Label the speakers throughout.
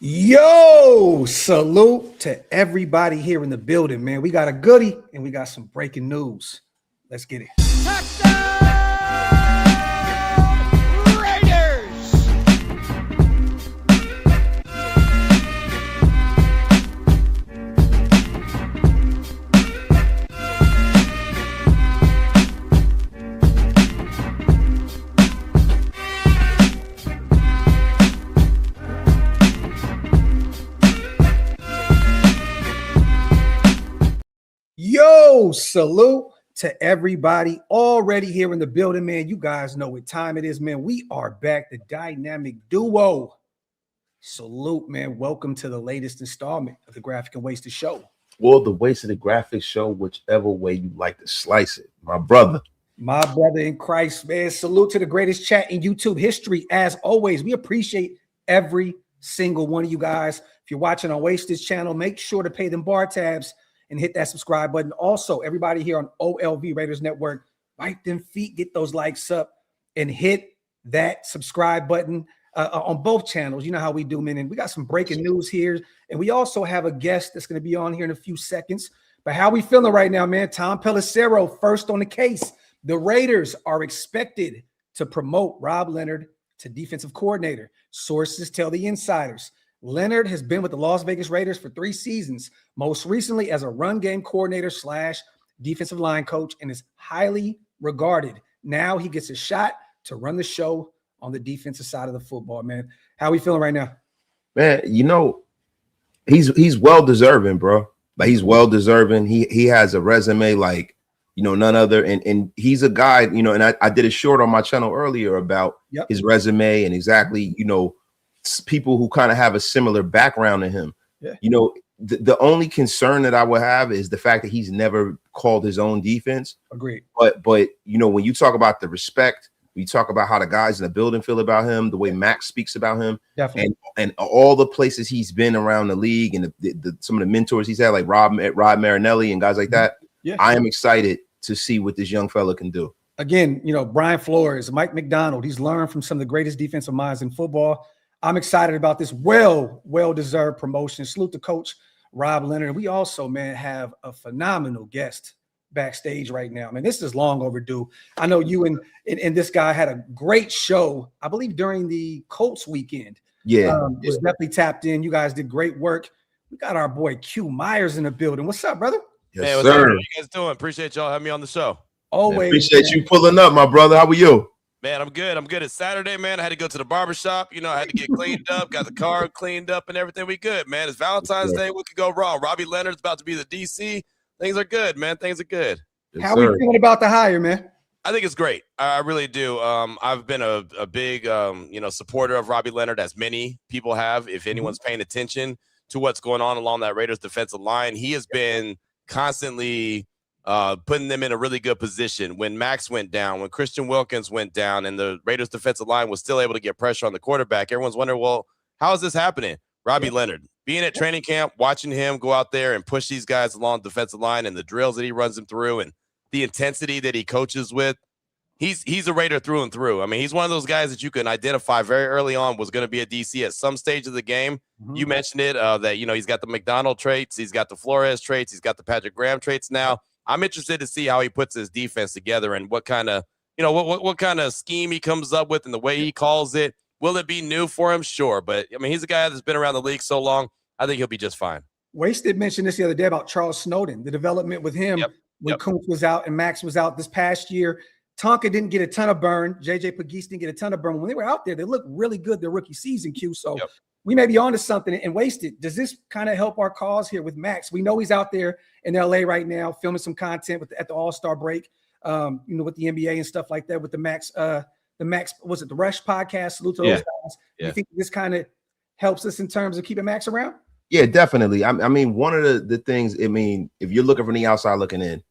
Speaker 1: Yo, salute to everybody here in the building, man. We got a goodie and we got some breaking news. Let's get it.
Speaker 2: Touchdown, Raiders!
Speaker 1: Yo, salute to everybody already here in the building, man. You guys know what time it is, man. We are back, the dynamic duo. Salute, man. Welcome to the latest installment of the Graphic and Wasted Show.
Speaker 3: Or the Wasted the Graphics Show, whichever way you like to slice it. My brother
Speaker 1: in Christ, man. Salute to the greatest chat in YouTube history. As always, we appreciate every single one of you guys. If you're watching on Wasted's channel, make sure to pay them bar tabs and hit that subscribe button. Also, everybody here on OLV Raiders Network, wipe them feet, get those likes up, and hit that subscribe button on both channels. You know how we do, man. And we got some breaking news here. And we also have a guest that's going to be on here in a few seconds. But how we feeling right now, man? Tom Pelissero, first on the case. The Raiders are expected to promote Rob Leonard to defensive coordinator. Sources tell the insiders. Leonard has been with the Las Vegas Raiders for 3 seasons, most recently as a run game coordinator / defensive line coach, and is highly regarded. Now he gets a shot to run the show on the defensive side of the football, man. How are we feeling right now?
Speaker 3: Man, you know, he's well deserving, bro. Like, he's well deserving. He has a resume like, you know, none other. And he's a guy, you know, and I did a short on my channel earlier about his resume and exactly, you know, people who kind of have a similar background to him. You know, the only concern that I would have is the fact that he's never called his own defense.
Speaker 1: Agreed.
Speaker 3: But you know, when you talk about the respect, we talk about how the guys in the building feel about him, the way Max speaks about him, and all the places he's been around the league, and some of the mentors he's had, like Rod Marinelli and guys like that. I am excited to see what this young fella can do.
Speaker 1: Again, you know, Brian Flores, Mike McDonald, he's learned from some of the greatest defensive minds in football. I'm excited about this well-deserved promotion. Salute to Coach Rob Leonard. We also, man, have a phenomenal guest backstage right now. Man, this is long overdue. I know you and this guy had a great show, I believe, during the Colts weekend. Was definitely tapped in. You guys did great work. We got our boy Q Myers in the building. What's up, brother?
Speaker 2: Yes, sir. How you guys doing? Appreciate y'all having me on the show.
Speaker 1: Always.
Speaker 3: Man, appreciate you pulling up, my brother. How are you?
Speaker 2: Man, I'm good. It's Saturday, man. I had to go to the barbershop. You know, I had to get cleaned up, got the car cleaned up and everything. We good, man. It's Valentine's Day. What could go wrong? Robbie Leonard's about to be the DC. Things are good, man. Things are good.
Speaker 1: How are we feeling about the hire, man?
Speaker 2: I think it's great. I really do. I've been a big, supporter of Robbie Leonard, as many people have. If anyone's paying attention to what's going on along that Raiders defensive line, he has been constantly putting them in a really good position. When Max went down, when Christian Wilkins went down, and the Raiders defensive line was still able to get pressure on the quarterback, everyone's wondering, well, how is this happening? Robbie Leonard, being at training camp, watching him go out there and push these guys along the defensive line, and the drills that he runs them through, and the intensity that he coaches with, he's a Raider through and through. I mean, he's one of those guys that you can identify very early on was going to be a DC at some stage of the game. You mentioned it, that, you know, he's got the McDonald traits, he's got the Flores traits, he's got the Patrick Graham traits now. I'm interested to see how he puts his defense together and what kind of, you know, what kind of scheme he comes up with and the way he calls it. Will it be new for him? Sure. But, I mean, he's a guy that's been around the league so long. I think he'll be just fine.
Speaker 1: Wasted mentioned this the other day about Charles Snowden, the development with him when Kuntz was out and Max was out this past year. Tonka didn't get a ton of burn. JJ Pegues didn't get a ton of burn. When they were out there, they looked really good their rookie season, Q. So we may be on to something. And Wasted, does this kind of help our cause here with Max? We know he's out there in LA right now filming some content at the All-Star break, you know, with the NBA and stuff like that, with the Max, was it the Rush podcast? Salute to those guys. You think this kind of helps us in terms of keeping Max around?
Speaker 3: Yeah, definitely. I mean, one of the things, I mean, if you're looking from the outside looking in,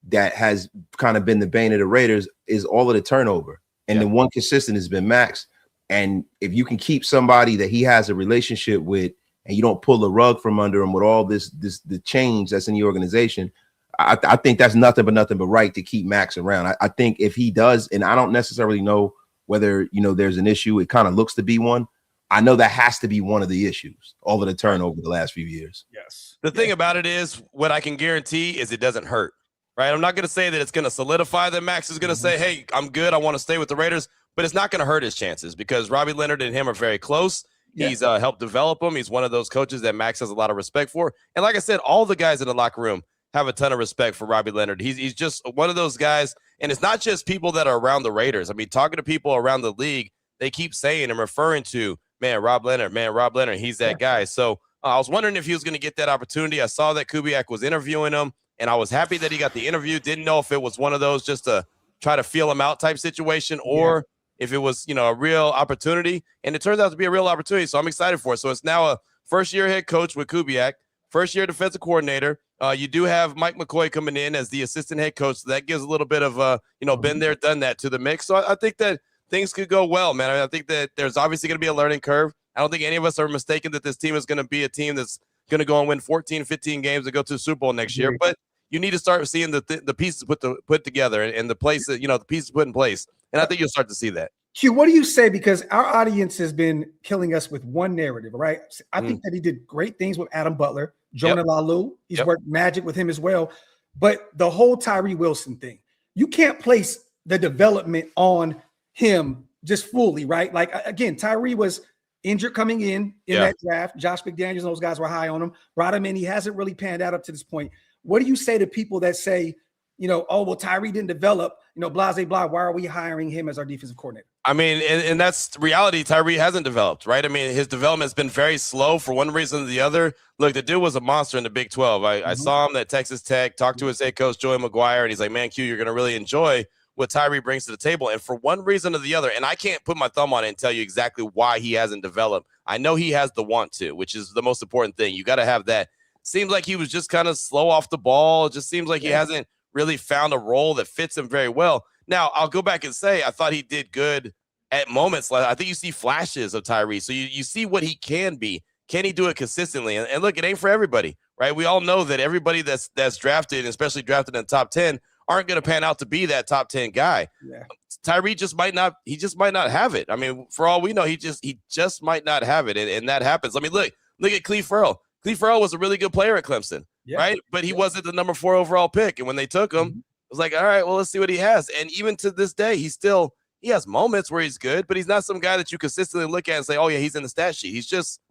Speaker 3: that has kind of been the bane of the Raiders is all of the turnover. And the one consistent has been Max. And if you can keep somebody that he has a relationship with and you don't pull the rug from under him with all the change that's in the organization, I think that's nothing but right to keep Max around. I think if he does, and I don't necessarily know whether, you know, there's an issue, it kind of looks to be one, I know that has to be one of the issues, all of the turnover the last few years.
Speaker 1: Yes.
Speaker 2: The thing about it is, what I can guarantee is it doesn't hurt, right? I'm not going to say that it's going to solidify that Max is going to say, hey, I'm good, I want to stay with the Raiders, but it's not going to hurt his chances because Robbie Leonard and him are very close. He's helped develop him. He's one of those coaches that Max has a lot of respect for. And like I said, all the guys in the locker room have a ton of respect for Robbie Leonard. He's just one of those guys, and it's not just people that are around the Raiders. I mean, talking to people around the league, they keep saying and referring to, man, Rob Leonard, he's that guy. So I was wondering if he was going to get that opportunity. I saw that Kubiak was interviewing him, and I was happy that he got the interview. Didn't know if it was one of those just to try to feel him out type situation or if it was, a real opportunity. And it turns out to be a real opportunity, so I'm excited for it. So it's now a first-year head coach with Kubiak, first-year defensive coordinator. You do have Mike McCoy coming in as the assistant head coach, so that gives a little bit of, been there, done that to the mix. So I think that things could go well, man. I think that there's obviously going to be a learning curve. I don't think any of us are mistaken that this team is going to be a team that's going to go and win 14, 15 games and go to the Super Bowl next year. But you need to start seeing the pieces put together and the place that, the pieces put in place. And I think you'll start to see that.
Speaker 1: Q, what do you say? Because our audience has been killing us with one narrative, right? I think that he did great things with Adam Butler, Jonah Lalu. He's worked magic with him as well. But the whole Tyree Wilson thing, you can't place the development on him just fully, right? Like, again, Tyree was injured coming in that draft. Josh McDaniels and those guys were high on him. Brought him in. He hasn't really panned out up to this point. What do you say to people that say, oh, well, Tyree didn't develop, blah, blah, blah. Why are we hiring him as our defensive coordinator?
Speaker 2: I mean, and that's reality. Tyree hasn't developed, right? I mean, his development has been very slow for one reason or the other. Look, the dude was a monster in the Big 12. I saw him at Texas Tech, talked to his head coach, Joey McGuire, and he's like, man, Q, you're going to really enjoy what Tyree brings to the table. And for one reason or the other, and I can't put my thumb on it and tell you exactly why he hasn't developed. I know he has the want to, which is the most important thing. You got to have that. Seems like he was just kind of slow off the ball. It just seems like he hasn't really found a role that fits him very well. Now, I'll go back and say I thought he did good at moments. I think you see flashes of Tyree. So you see what he can be. Can he do it consistently? And look, it ain't for everybody, right? We all know that everybody that's drafted, especially drafted in the top 10, aren't going to pan out to be that top 10 guy. Yeah. Tyree just might not have it. I mean, for all we know, he just might not have it. And that happens. I mean, look at Cleve Ferrell. Cleve Ferrell was a really good player at Clemson, right? But he wasn't the number 4 overall pick. And when they took him, it was like, all right, well, let's see what he has. And even to this day, he has moments where he's good, but he's not some guy that you consistently look at and say, oh yeah, he's in the stat sheet. He's just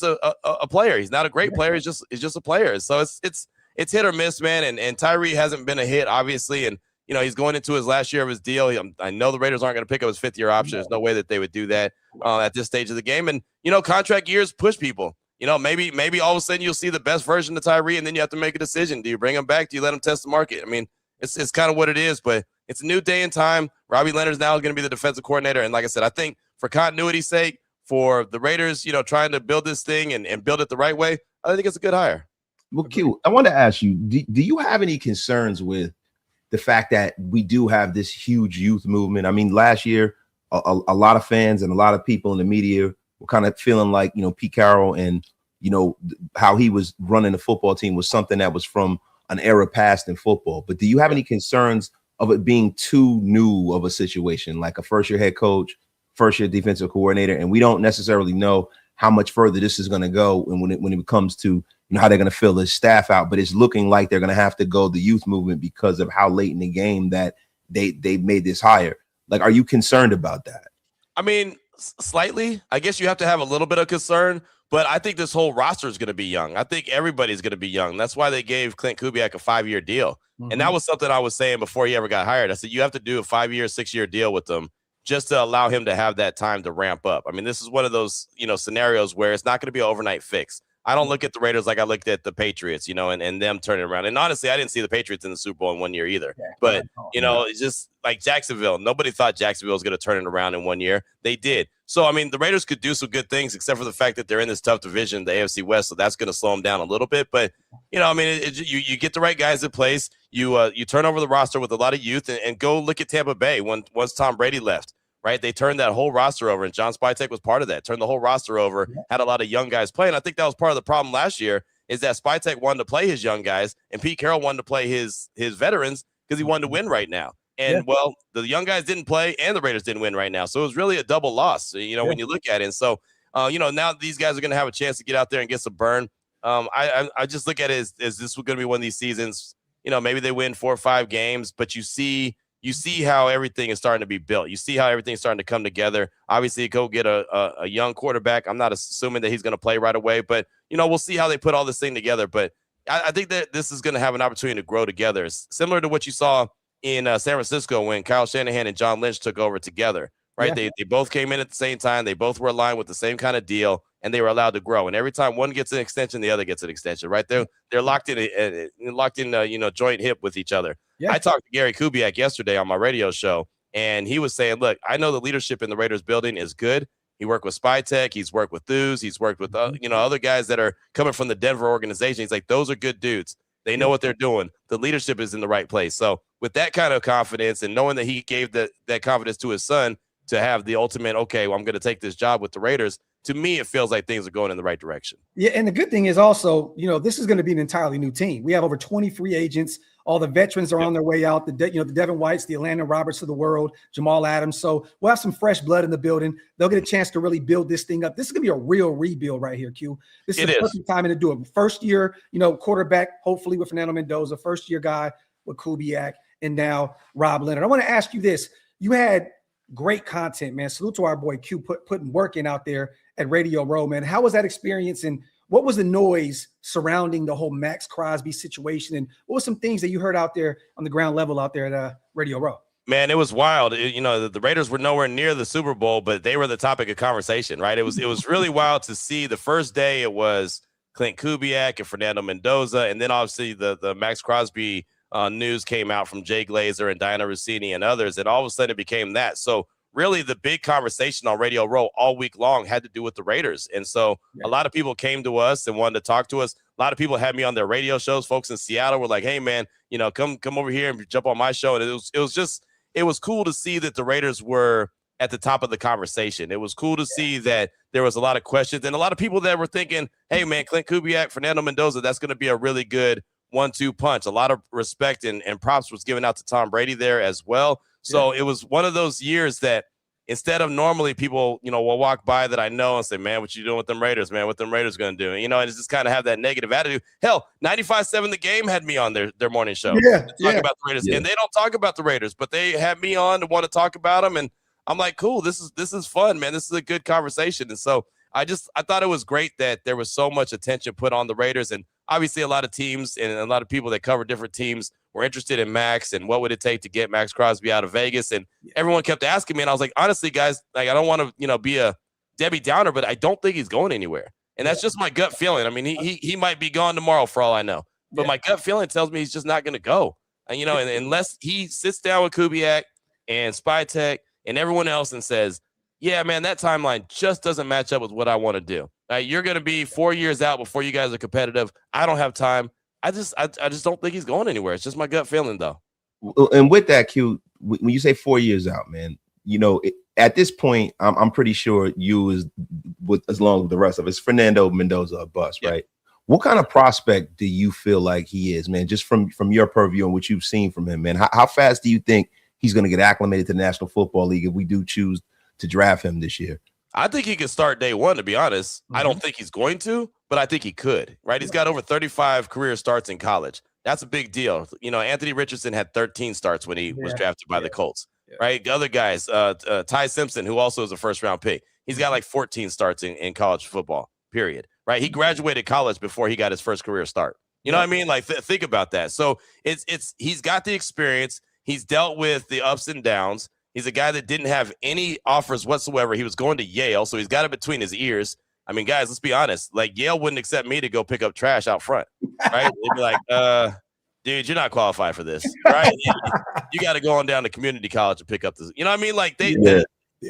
Speaker 2: a player. He's not a great player. He's just a player. So it's hit or miss, man. And Tyree hasn't been a hit, obviously. And he's going into his last year of his deal. I know the Raiders aren't going to pick up his 5th-year option. There's no way that they would do that at this stage of the game. And contract years push people. Maybe all of a sudden you'll see the best version of Tyree, and then you have to make a decision. Do you bring him back? Do you let him test the market? I mean, it's kind of what it is, but it's a new day and time. Robbie Leonard's now going to be the defensive coordinator. And like I said, I think for continuity's sake, for the Raiders, trying to build this thing and build it the right way, I think it's a good hire.
Speaker 3: Well, Q, I want to ask you, do you have any concerns with the fact that we do have this huge youth movement? I mean, last year, a lot of fans and a lot of people in the media were kind of feeling like, Pete Carroll and, how he was running the football team was something that was from an era past in football. But do you have any concerns of it being too new of a situation, like a first-year head coach, first-year defensive coordinator, and we don't necessarily know how much further this is going to go and when it comes to how they're going to fill this staff out, but it's looking like they're going to have to go the youth movement because of how late in the game that they made this hire. Like, are you concerned about that?
Speaker 2: I mean, slightly. I guess you have to have a little bit of concern, but I think this whole roster is going to be young. I think everybody's going to be young. That's why they gave Clint Kubiak a 5-year deal. And that was something I was saying before he ever got hired. I said, you have to do a 5-year, 6-year deal with them just to allow him to have that time to ramp up. I mean, this is one of those, scenarios where it's not going to be an overnight fix. I don't look at the Raiders like I looked at the Patriots, and them turning around. And honestly, I didn't see the Patriots in the Super Bowl in 1 year either. Yeah, but, it's just like Jacksonville. Nobody thought Jacksonville was going to turn it around in 1 year. They did. So, I mean, the Raiders could do some good things, except for the fact that they're in this tough division, the AFC West. So that's going to slow them down a little bit. But, you get the right guys in place. You turn over the roster with a lot of youth and go look at Tampa Bay once Tom Brady left. Right, they turned that whole roster over, and John Spytek was part of that. Turned the whole roster over, had a lot of young guys play, and I think that was part of the problem last year. Is that Spytek wanted to play his young guys, and Pete Carroll wanted to play his veterans because he wanted to win right now. And well, the young guys didn't play, and the Raiders didn't win right now, so it was really a double loss. When you look at it, and so now these guys are going to have a chance to get out there and get some burn. I just look at it as this is going to be one of these seasons. Maybe they win 4 or 5 games, but you see how everything is starting to be built. You see how everything's starting to come together. Obviously, go get a young quarterback. I'm not assuming that he's going to play right away, but we'll see how they put all this thing together. But I think that this is going to have an opportunity to grow together. It's similar to what you saw in San Francisco when Kyle Shanahan and John Lynch took over together. Right? Yeah. They both came in at the same time. They both were aligned with the same kind of deal, and they were allowed to grow. And every time one gets an extension, the other gets an extension. Right? They're locked in joint hip with each other. Yeah. I talked to Gary Kubiak yesterday on my radio show, and he was saying, "Look, I know the leadership in the Raiders building is good. He worked with Spytech. He's worked with Thews. He's worked with other guys that are coming from the Denver organization. He's like, those are good dudes. They know what they're doing. The leadership is in the right place. So with that kind of confidence and knowing that he gave that confidence to his son to have the ultimate, okay, well, I'm going to take this job with the Raiders, to me, it feels like things are going in the right direction.
Speaker 1: Yeah, and the good thing is also, this is going to be an entirely new team. We have over 20 free agents. All the veterans are on their way out. The Devin Whites, the Atlanta Roberts of the world, Jamal Adams. So we'll have some fresh blood in the building. They'll get a chance to really build this thing up. This is going to be a real rebuild right here, Q. This is the perfect time to do it. First year, quarterback, hopefully with Fernando Mendoza, first year guy with Kubiak, and now Rob Leonard. I want to ask you this. You had great content, man. Salute to our boy Q putting work in out there at Radio Row, man. How was that experience, and what was the noise surrounding the whole Max Crosby situation, and what were some things that you heard out there on the ground level out there at Radio Row?
Speaker 2: Man, it was wild. The Raiders were nowhere near the Super Bowl, but they were the topic of conversation, right? It was really wild to see. The first day it was Clint Kubiak and Fernando Mendoza, and then obviously the Max Crosby news came out from Jay Glazer and Diana Rossini and others, and all of a sudden it became that. So really the big conversation on Radio Row all week long had to do with the Raiders. And so a lot of people came to us and wanted to talk to us. A lot of people had me on their radio shows. Folks in Seattle were like, hey man, come over here and jump on my show. And it was cool to see that the Raiders were at the top of the conversation. It was cool to see that there was a lot of questions and a lot of people that were thinking, hey man, Clint Kubiak, Fernando Mendoza, that's going to be a really good 1-2 punch. A lot of respect and props was given out to Tom Brady there as well. So it was one of those years that instead of normally people, will walk by that I know and say, man, what you doing with them Raiders, man? What them Raiders going to do? And it's just kind of have that negative attitude. Hell, 95.7 The Game had me on their morning show. Talk about the Raiders. And they don't talk about the Raiders, but they had me on to want to talk about them. And I'm like, cool, this is fun, man. This is a good conversation. And so I thought it was great that there was so much attention put on the Raiders. And obviously a lot of teams and a lot of people that cover different teams were interested in Max and what would it take to get Max Crosby out of Vegas. And everyone kept asking me, and I was like, honestly, guys, like, I don't want to, be a Debbie Downer, but I don't think he's going anywhere. And that's just my gut feeling. I mean, he might be gone tomorrow for all I know, but my gut feeling tells me he's just not going to go. And, and unless he sits down with Kubiak and Spytech and everyone else and says, yeah, man, that timeline just doesn't match up with what I want to do. You're going to be 4 years out before you guys are competitive. I don't have time. I just don't think he's going anywhere. It's just my gut feeling, though.
Speaker 3: And with that, Q, when you say 4 years out, man, at this point, I'm pretty sure you is as long as the rest of us, Fernando Mendoza a bust, right? What kind of prospect do you feel like he is, man? Just from your purview and what you've seen from him, man. How fast do you think he's going to get acclimated to the National Football League if we do choose to draft him this year?
Speaker 2: I think he could start day one, to be honest. I don't think he's going to, but I think he could, right? He's got over 35 career starts in college. That's a big deal. Anthony Richardson had 13 starts when he was drafted by the Colts, right? The other guys, Ty Simpson, who also is a first-round pick, he's got like 14 starts in college football, period, right? He graduated college before he got his first career start. You know what I mean? Like, think about that. So he's got the experience. He's dealt with the ups and downs. He's a guy that didn't have any offers whatsoever. He was going to Yale, so he's got it between his ears. I mean, guys, let's be honest. Like, Yale wouldn't accept me to go pick up trash out front, right? They'd be like, dude, you're not qualified for this, right? You got to go on down to community college and pick up this. You know what I mean? Like,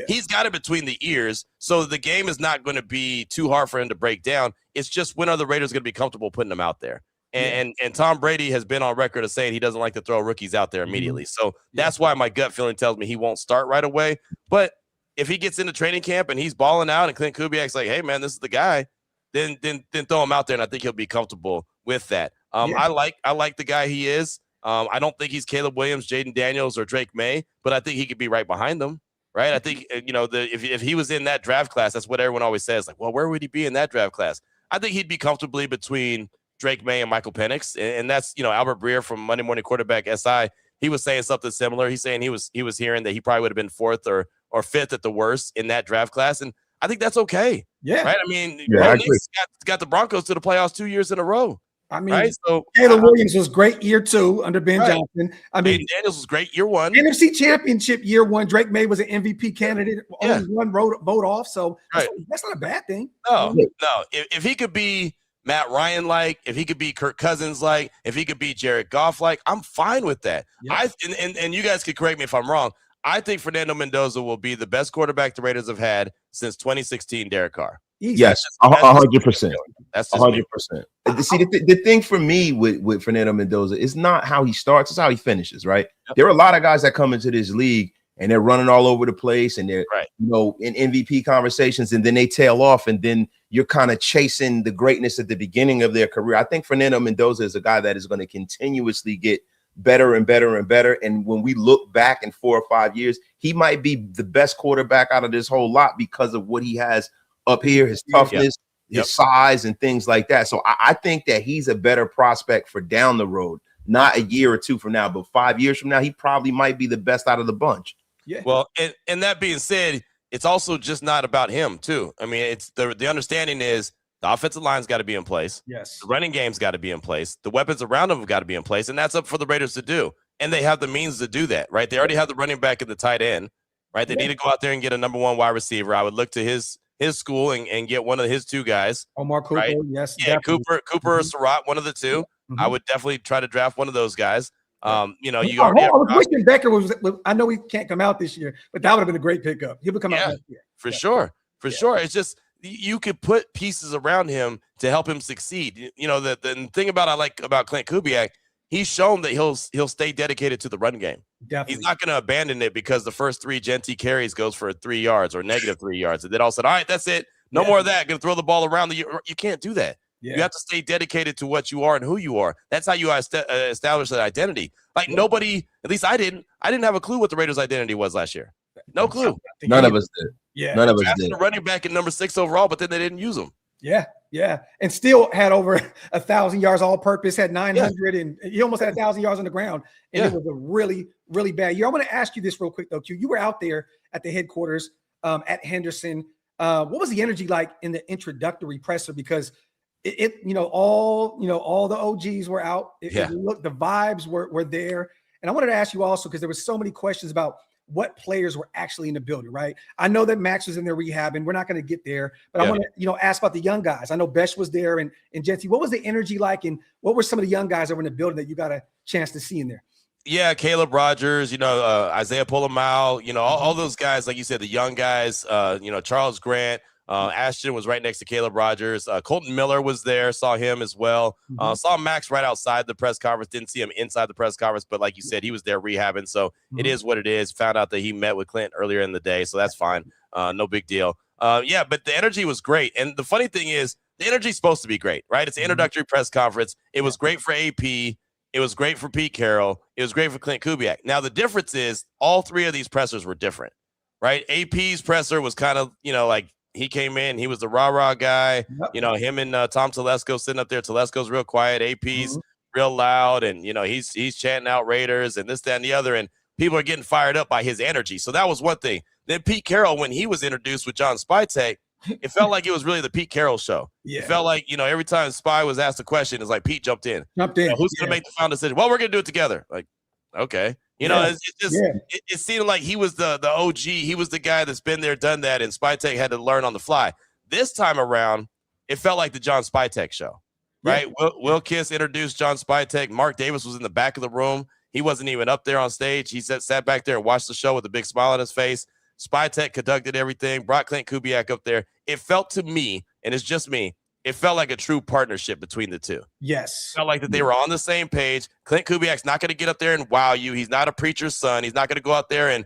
Speaker 2: he's got it between the ears, so the game is not going to be too hard for him to break down. It's just when are the Raiders going to be comfortable putting him out there? And Tom Brady has been on record of saying he doesn't like to throw rookies out there immediately. So that's why my gut feeling tells me he won't start right away. But if he gets into training camp and he's balling out and Clint Kubiak's like, hey, man, this is the guy, then throw him out there, and I think he'll be comfortable with that. I like the guy he is. I don't think he's Caleb Williams, Jaden Daniels, or Drake May, but I think he could be right behind them. right? I think, if he was in that draft class, that's what everyone always says. Like, well, where would he be in that draft class? I think he'd be comfortably between Drake May and Michael Penix. And that's, Albert Breer from Monday Morning Quarterback SI. He was saying something similar. He's saying he was hearing that he probably would have been fourth or fifth at the worst in that draft class. And I think that's okay.
Speaker 1: Yeah.
Speaker 2: Right. I mean,
Speaker 3: I
Speaker 2: got the Broncos to the playoffs 2 years in a row.
Speaker 1: I mean,
Speaker 2: right? So
Speaker 1: Caleb Williams was great year 2 under Ben Johnson. I mean,
Speaker 2: Aiden Daniels was great year 1.
Speaker 1: NFC Championship year 1. Drake May was an MVP candidate.
Speaker 2: Yeah.
Speaker 1: Only one vote off. So that's not a bad thing.
Speaker 2: No. If he could be Matt Ryan if he could be Kirk Cousins if he could be Jared Goff I'm fine with that. Yeah. And you guys could correct me if I'm wrong. I think Fernando Mendoza will be the best quarterback the Raiders have had since 2016 Derek Carr.
Speaker 3: Yes, 100%.
Speaker 2: That's just
Speaker 3: 100%. See, the thing for me with Fernando Mendoza is not how he starts, it's how he finishes, right? Yep. There are a lot of guys that come into this league and they're running all over the place and they're in MVP conversations, and then they tail off, and then you're kind of chasing the greatness at the beginning of their career. I think Fernando Mendoza is a guy that is going to continuously get better and better and better. And when we look back in 4 or 5 years, he might be the best quarterback out of this whole lot because of what he has up here, his toughness, his size, and things like that. So I think that he's a better prospect for down the road, not a year or 2 from now, but 5 years from now, he probably might be the best out of the bunch.
Speaker 1: Yeah.
Speaker 2: Well, and that being said, it's also just not about him too. I mean, it's the understanding is the offensive line's got to be in place.
Speaker 1: Yes.
Speaker 2: The running game's got to be in place. The weapons around them have got to be in place, and that's up for the Raiders to do. And they have the means to do that, right? They already have the running back and the tight end, right? They need to go out there and get a number 1 wide receiver. I would look to his school and get one of his 2 guys.
Speaker 1: Omar Cooper,
Speaker 2: right?
Speaker 1: yes.
Speaker 2: Yeah,
Speaker 1: definitely.
Speaker 2: Cooper or Surratt, one of the 2. I would definitely try to draft one of those guys. You already have
Speaker 1: Christian Becker was. I know he can't come out this year, but that would have been a great pickup. He would come out next year.
Speaker 2: For sure. It's just you could put pieces around him to help him succeed. The thing I like about Clint Kubiak, he's shown that he'll stay dedicated to the run game.
Speaker 1: Definitely.
Speaker 2: He's not going to abandon it because the first 3 Genty carries goes for 3 yards or negative 3 yards, and then all of a sudden, all right, that's it. No more of that. Going to throw the ball around. You can't do that. Yeah. You have to stay dedicated to what you are and who you are. That's how you establish that identity. Nobody, at least I didn't have a clue what the Raiders' identity was last year. No clue.
Speaker 3: None of us did.
Speaker 1: Yeah.
Speaker 3: None of us did.
Speaker 2: The running back at number 6 overall, but then they didn't use him.
Speaker 1: Yeah. And still had over 1,000 yards all-purpose, had 900, and he almost had 1,000 yards on the ground. And it was a really, really bad year. I want to ask you this real quick, though, Q. You were out there at the headquarters at Henderson. What was the energy like in the introductory presser? Because all the OGs were out. Look, the vibes were there. And I wanted to ask you also, because there were so many questions about what players were actually in the building, right? I know that Max was in there rehabbing. We're not going to get there, but I want to, ask about the young guys. I know Besh was there and Genty. What was the energy like, and what were some of the young guys that were in the building that you got a chance to see in there?
Speaker 2: Yeah, Caleb Rogers, Isaiah Polamalu, all those guys, like you said, the young guys, Charles Grant, Ashton was right next to Caleb Rogers. Colton Miller was there, saw him as well. Saw Max right outside the press conference, didn't see him inside the press conference, but like you said, he was there rehabbing, so it is what it is. Found out that he met with Clint earlier in the day, so that's fine. No big deal. But the energy was great, and the funny thing is, the energy's supposed to be great, right? It's an introductory press conference. It was great for AP. It was great for Pete Carroll. It was great for Clint Kubiak. Now, the difference is all 3 of these pressers were different, right? AP's presser was kind of, he came in, he was the rah-rah guy. Him and Tom Telesco sitting up there. Telesco's real quiet. AP's real loud, and, he's chanting out Raiders and this, that, and the other, and people are getting fired up by his energy. So that was one thing. Then Pete Carroll, when he was introduced with John Spytek, it felt like it was really the Pete Carroll show. Yeah. It felt like, every time Spy was asked a question, it's like Pete jumped in. Who's going to make the final decision? Well, we're going to do it together. Like, okay. It seemed like he was the OG. He was the guy that's been there, done that, and Spytek had to learn on the fly. This time around, it felt like the John Spytek show, right? Will Kiss introduced John Spytek. Mark Davis was in the back of the room. He wasn't even up there on stage. He sat back there and watched the show with a big smile on his face. Spytek conducted everything, brought Clint Kubiak up there. It felt to me, and it's just me, it felt like a true partnership between the 2. Yes. It felt like that they were on the same page. Clint Kubiak's not going to get up there and wow you. He's not a preacher's son. He's not going to go out there and,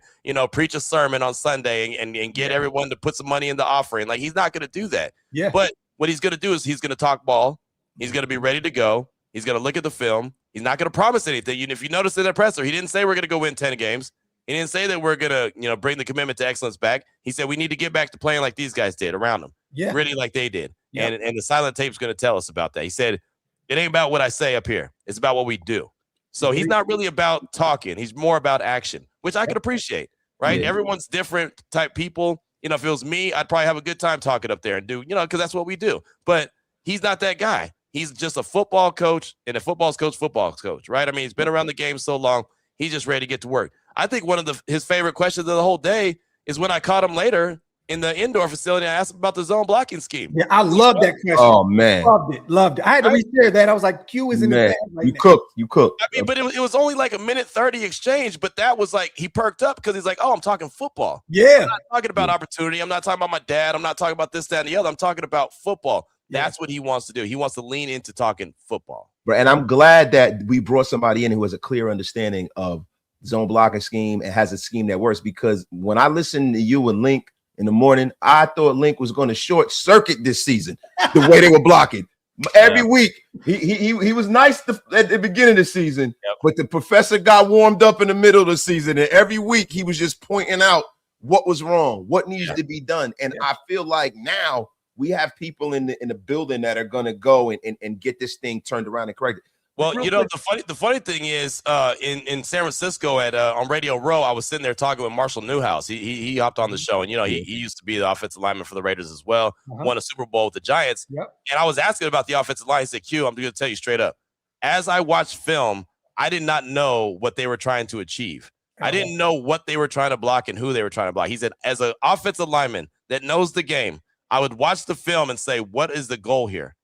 Speaker 2: preach a sermon on Sunday and get everyone to put some money in the offering. Like, he's not going to do that. Yeah. But what he's going to do is he's going to talk ball. He's going to be ready to go. He's going to look at the film. He's not going to promise anything. If you notice in that presser, he didn't say we're going to go win 10 games. He didn't say that we're gonna, bring the commitment to excellence back. He said we need to get back to playing like these guys did around them, really like they did. Yep. And the silent tape's gonna tell us about that. He said it ain't about what I say up here; it's about what we do. So he's not really about talking; he's more about action, which I could appreciate. Right? Yeah. Everyone's different type people. If it was me, I'd probably have a good time talking up there and do, because that's what we do. But he's not that guy. He's just a football coach, and a football's coach, right? I mean, he's been around the game so long, he's just ready to get to work. I think one of his favorite questions of the whole day is when I caught him later in the indoor facility. I asked him about the zone blocking scheme.
Speaker 1: Yeah, I love that question.
Speaker 3: Oh, man.
Speaker 1: Loved it. I had to reshare that. I was like, Q is in the bag right now.
Speaker 3: You cooked.
Speaker 2: I mean, but it was only like a minute 30 exchange, but that was like, he perked up because he's like, oh, I'm talking football.
Speaker 1: Yeah.
Speaker 2: I'm not talking about opportunity. I'm not talking about my dad. I'm not talking about this, that, and the other. I'm talking about football. That's what he wants to do. He wants to lean into talking football.
Speaker 3: And I'm glad that we brought somebody in who has a clear understanding of zone blocking scheme and has a scheme that works, because when I listened to you and Link in the morning, I thought Link was going to short circuit this season the way they were blocking. Every week, he was nice at the beginning of the season, but the professor got warmed up in the middle of the season, and every week he was just pointing out what was wrong, what needs to be done. And I feel like now we have people in the building that are going to go and get this thing turned around and corrected.
Speaker 2: Well, the funny thing is, in San Francisco on Radio Row, I was sitting there talking with Marshall Newhouse. He hopped on the show, and he used to be the offensive lineman for the Raiders as well. Won a Super Bowl with the Giants. And I was asking about the offensive line. He said, "Q, I'm going to tell you straight up. As I watched film, I did not know what they were trying to achieve. I didn't know what they were trying to block and who they were trying to block." He said, "As an offensive lineman that knows the game, I would watch the film and say, what is the goal here?"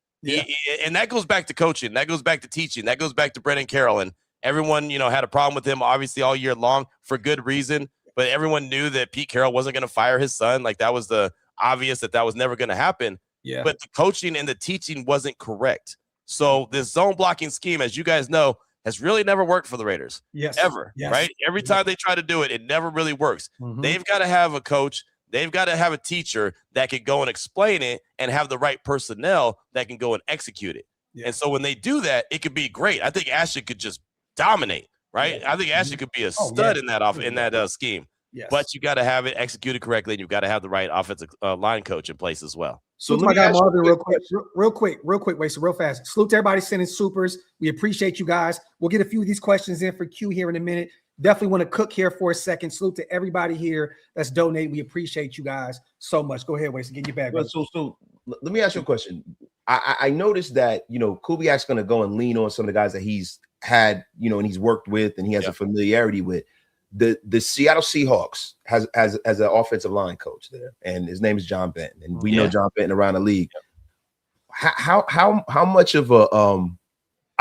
Speaker 2: And that goes back to coaching. That goes back to teaching. That goes back to Brennan Carroll. And everyone, had a problem with him, obviously, all year long for good reason. But everyone knew that Pete Carroll wasn't going to fire his son. Like, that was the obvious that was never going to happen. Yeah. But the coaching and the teaching wasn't correct. So this zone blocking scheme, as you guys know, has really never worked for the Raiders. Ever. Right? Every time they try to do it, it never really works. They've got to have a coach. They've got to have a teacher that can go and explain it and have the right personnel that can go and execute it. And so when they do that, it could be great. I think Ashton could just dominate, right? I think Ashton could be a stud in that scheme. But you got to have it executed correctly, and you've got to have the right offensive line coach in place as well.
Speaker 1: So my guy Marvin, real quick, wait, so real fast. Salute to everybody sending supers. We appreciate you guys. We'll get a few of these questions in for Q here in a minute. Definitely want to cook here for a second. Salute to everybody here that's donating. We appreciate you guys so much. Go ahead, Waste, get you back.
Speaker 3: So let me ask you a question. I noticed that, Kubiak's going to go and lean on some of the guys that he's had, and he's worked with and he has a familiarity with. The Seattle Seahawks has an offensive line coach there, and his name is John Benton, and we know John Benton around the league. How much of a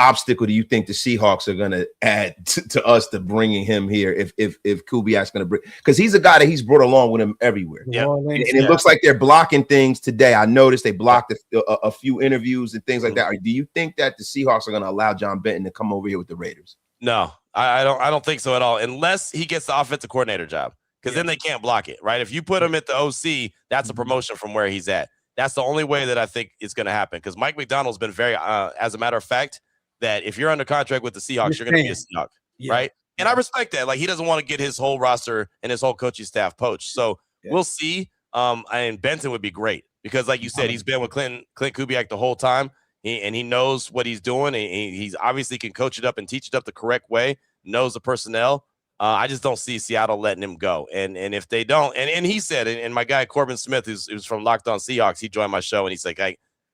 Speaker 3: obstacle do you think the Seahawks are going to add to us to bringing him here if Kubiak's going to bring, because he's a guy that he's brought along with him everywhere. And it looks like they're blocking things today. I noticed they blocked a few interviews and things like that. Or do you think that the Seahawks are going to allow John Benton to come over here with the Raiders?
Speaker 2: No, I don't think so at all, unless he gets the offensive coordinator job, because then they can't block it, right? If you put him at the OC, that's a promotion from where he's at. That's the only way that I think it's going to happen, because Mike McDonald's been very, as a matter of fact, that if you're under contract with the Seahawks, you're going to be a Seahawk, right? And I respect that. Like, he doesn't want to get his whole roster and his whole coaching staff poached. So we'll see. And Benton would be great because, like you said, he's been with Clint Kubiak the whole time, and he knows what he's doing. And he's obviously can coach it up and teach it up the correct way, knows the personnel. I just don't see Seattle letting him go. And if they don't, and he said, and my guy Corbin Smith, who's from Locked On Seahawks, he joined my show, and he's like,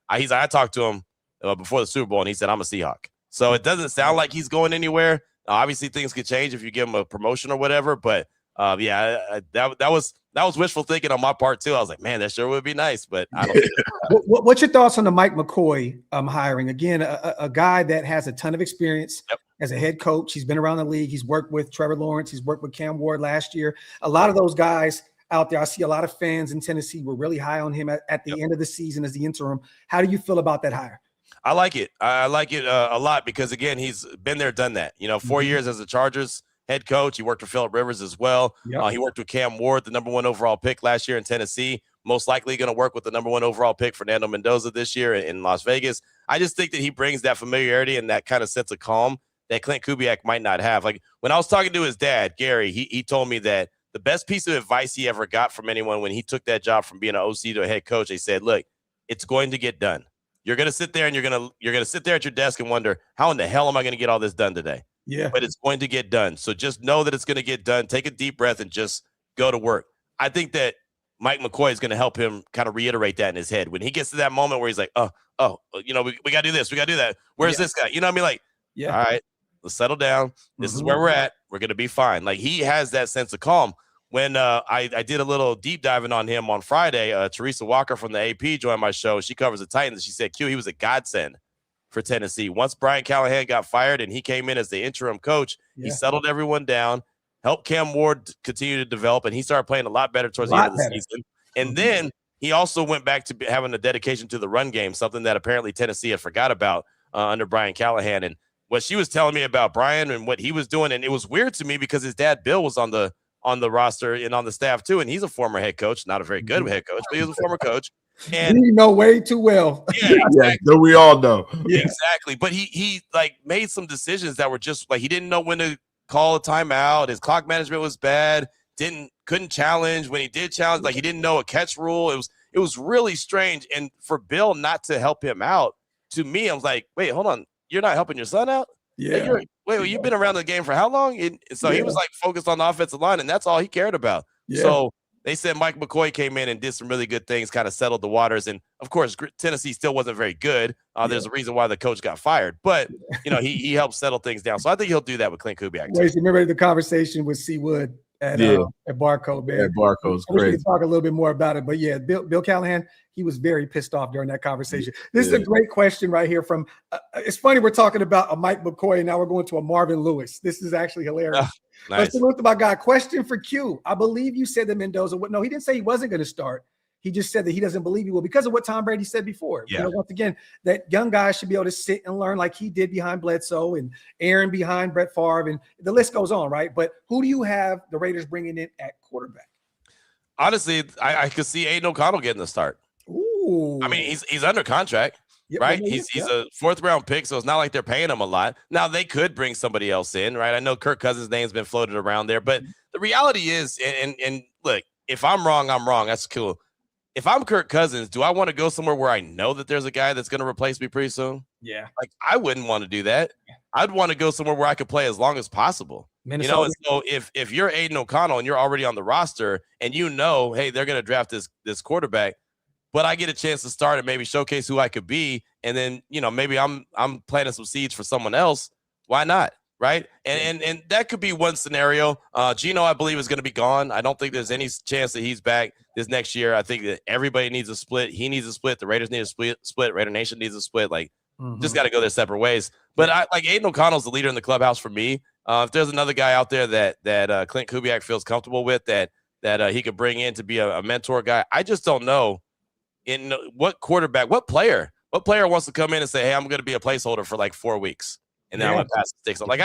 Speaker 2: I talked to him before the Super Bowl, and he said, I'm a Seahawk. So it doesn't sound like he's going anywhere. Obviously, things could change if you give him a promotion or whatever. But that was wishful thinking on my part too. I was like, man, that sure would be nice. But I don't.
Speaker 1: What's your thoughts on the Mike McCoy hiring? Again, a guy that has a ton of experience as a head coach. He's been around the league. He's worked with Trevor Lawrence. He's worked with Cam Ward last year. A lot of those guys out there, I see a lot of fans in Tennessee were really high on him at the end of the season as the interim. How do you feel about that hire?
Speaker 2: I like it. I like it a lot because, again, he's been there, done that. 4 years as a Chargers head coach. He worked with Phillip Rivers as well. He worked with Cam Ward, the number 1 overall pick last year in Tennessee. Most likely going to work with the number 1 overall pick, Fernando Mendoza, this year in Las Vegas. I just think that he brings that familiarity and that kind of sense of calm that Clint Kubiak might not have. Like when I was talking to his dad, Gary, he told me that the best piece of advice he ever got from anyone when he took that job from being an OC to a head coach, they said, look, it's going to get done. You're going to sit there and you're going to sit there at your desk and wonder, how in the hell am I going to get all this done today?
Speaker 1: Yeah.
Speaker 2: But it's going to get done. So just know that it's going to get done. Take a deep breath and just go to work. I think that Mike McCoy is going to help him kind of reiterate that in his head. When he gets to that moment where he's like, we got to do this. We got to do that. Where's this guy? You know what I mean? Like, all right, let's settle down. This is where we're at. We're going to be fine. Like he has that sense of calm. When I did a little deep diving on him on Friday, Teresa Walker from the AP joined my show. She covers the Titans. She said, Q, he was a godsend for Tennessee. Once Brian Callahan got fired and he came in as the interim coach, he settled everyone down, helped Cam Ward continue to develop, and he started playing a lot better towards the end of the season. And then he also went back to having a dedication to the run game, something that apparently Tennessee had forgot about under Brian Callahan. And what she was telling me about Brian and what he was doing, and it was weird to me because his dad, Bill, was on the roster and on the staff too, and he's a former head coach, not a very good head coach, but he was a former coach. And
Speaker 1: you know way too well.
Speaker 2: Yeah, exactly.
Speaker 3: We all know.
Speaker 1: Yeah.
Speaker 2: Exactly. But he like made some decisions that were just like he didn't know when to call a timeout. His clock management was bad. Couldn't challenge. When he did challenge, like he didn't know a catch rule. It was really strange. And for Bill not to help him out, to me, I was like, wait, hold on, you're not helping your son out?
Speaker 1: Yeah.
Speaker 2: Wait, you've been around the game for how long? And so he was like focused on the offensive line, and that's all he cared about. Yeah. So they said Mike McCoy came in and did some really good things, kind of settled the waters. And of course, Tennessee still wasn't very good. There's a reason why the coach got fired, but he helped settle things down. So I think he'll do that with Clint Kubiak.
Speaker 1: Remember the conversation with C. Wood at Barcode, man.
Speaker 3: At Barcode's great.
Speaker 1: We can talk a little bit more about it, but yeah, Bill Callahan, he was very pissed off during that conversation. This is a great question right here from. It's funny we're talking about a Mike McCoy, and now we're going to a Marvin Lewis. This is actually hilarious.
Speaker 2: Nice.
Speaker 1: Let's look about God. Question for Q. I believe you said that Mendoza would. No, he didn't say he wasn't going to start. He just said that he doesn't believe he will because of what Tom Brady said before.
Speaker 2: Yeah.
Speaker 1: Once again, that young guys should be able to sit and learn like he did behind Bledsoe and Aaron behind Brett Favre, and the list goes on, right? But who do you have the Raiders bringing in at quarterback?
Speaker 2: Honestly, I could see Aiden O'Connell getting the start.
Speaker 1: Ooh.
Speaker 2: I mean, he's under contract, right? He's a 4th round pick, so it's not like they're paying him a lot. Now they could bring somebody else in, right? I know Kirk Cousins' name's been floated around there, but the reality is, and look, if I'm wrong, I'm wrong. That's cool. If I'm Kirk Cousins, do I want to go somewhere where I know that there's a guy that's going to replace me pretty soon?
Speaker 1: Yeah.
Speaker 2: Like I wouldn't want to do that. I'd want to go somewhere where I could play as long as possible. Minnesota. And so if you're Aiden O'Connell and you're already on the roster and hey, they're going to draft this quarterback, but I get a chance to start and maybe showcase who I could be, and then maybe I'm planting some seeds for someone else. Why not? Right. And that could be one scenario. Gino, I believe, is going to be gone. I don't think there's any chance that he's back this next year. I think that everybody needs a split. He needs a split. The Raiders need a split. Raider Nation needs a split. Like, just got to go their separate ways. But Aiden O'Connell's the leader in the clubhouse for me. If there's another guy out there that Clint Kubiak feels comfortable with, that he could bring in to be a mentor guy, I just don't know in what player wants to come in and say, hey, I'm going to be a placeholder for like 4 weeks. And then I'm going to pass the sticks. Like,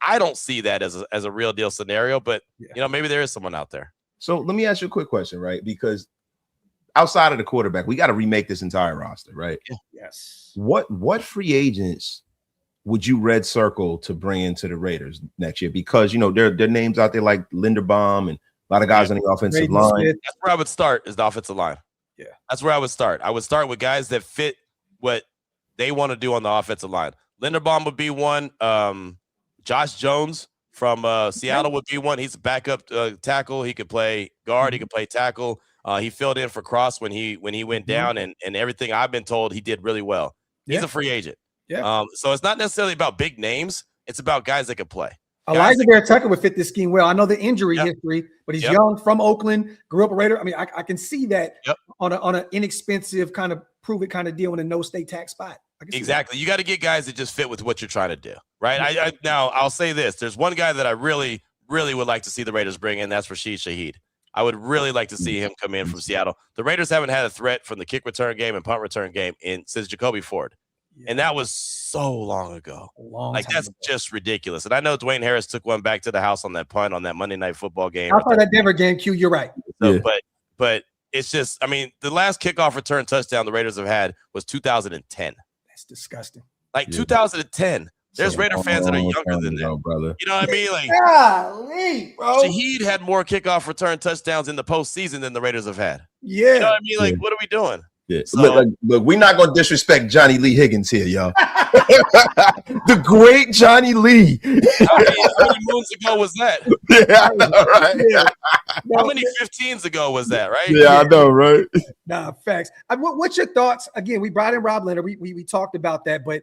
Speaker 2: I don't see that as a real deal scenario, but maybe there is someone out there.
Speaker 3: So let me ask you a quick question, right? Because outside of the quarterback, we got to remake this entire roster, right?
Speaker 1: Yes.
Speaker 3: What free agents would you red circle to bring into the Raiders next year? Because there are names out there like Linderbaum and a lot of guys on the offensive line.
Speaker 2: That's where I would start, is the offensive line.
Speaker 1: Yeah, that's
Speaker 2: where I would start. I would start with guys that fit what they want to do on the offensive line. Linderbaum would be one. Josh Jones from Seattle would be one. He's a backup tackle. He could play guard. He could play tackle. He filled in for Cross when he went down, and everything I've been told, he did really well. He's a free agent. Yeah. So it's not necessarily about big names. It's about guys that can play.
Speaker 1: Elijah Bear Tucker would fit this scheme well. I know the injury history, but he's young, from Oakland, grew up a Raider. I mean, I can see that on an inexpensive kind of prove it kind of deal in a no state tax spot.
Speaker 2: Exactly. You got to get guys that just fit with what you're trying to do, right? Now I'll say this: there's one guy that I really, really would like to see the Raiders bring in. That's Rashid Shaheed. I would really like to see him come in from Seattle. The Raiders haven't had a threat from the kick return game and punt return game since Jacoby Ford. And that was so long ago. That's just ridiculous. And I know Dwayne Harris took one back to the house on that punt on that Monday Night Football game.
Speaker 1: I thought that Denver game, Q, you're right.
Speaker 2: So, but it's just, I mean, the last kickoff return touchdown the Raiders have had was 2010.
Speaker 1: That's disgusting.
Speaker 2: 2010. There's Raider fans that are younger than that,
Speaker 3: brother.
Speaker 2: You know what I mean? Like,
Speaker 1: golly, bro.
Speaker 2: Shaheed had more kickoff return touchdowns in the postseason than the Raiders have had.
Speaker 1: Yeah.
Speaker 2: You know what I mean? Like, what are we doing?
Speaker 3: Yeah.
Speaker 2: So,
Speaker 3: look, we're not gonna disrespect Johnny Lee Higgins here, y'all. The great Johnny Lee.
Speaker 2: How many moons ago was that?
Speaker 3: Yeah, I know, right?
Speaker 1: Yeah.
Speaker 2: How many 15s ago was that, right?
Speaker 3: Yeah, I know, right?
Speaker 1: Nah, facts. What's your thoughts? Again, we brought in Rob Leonard. We talked about that, but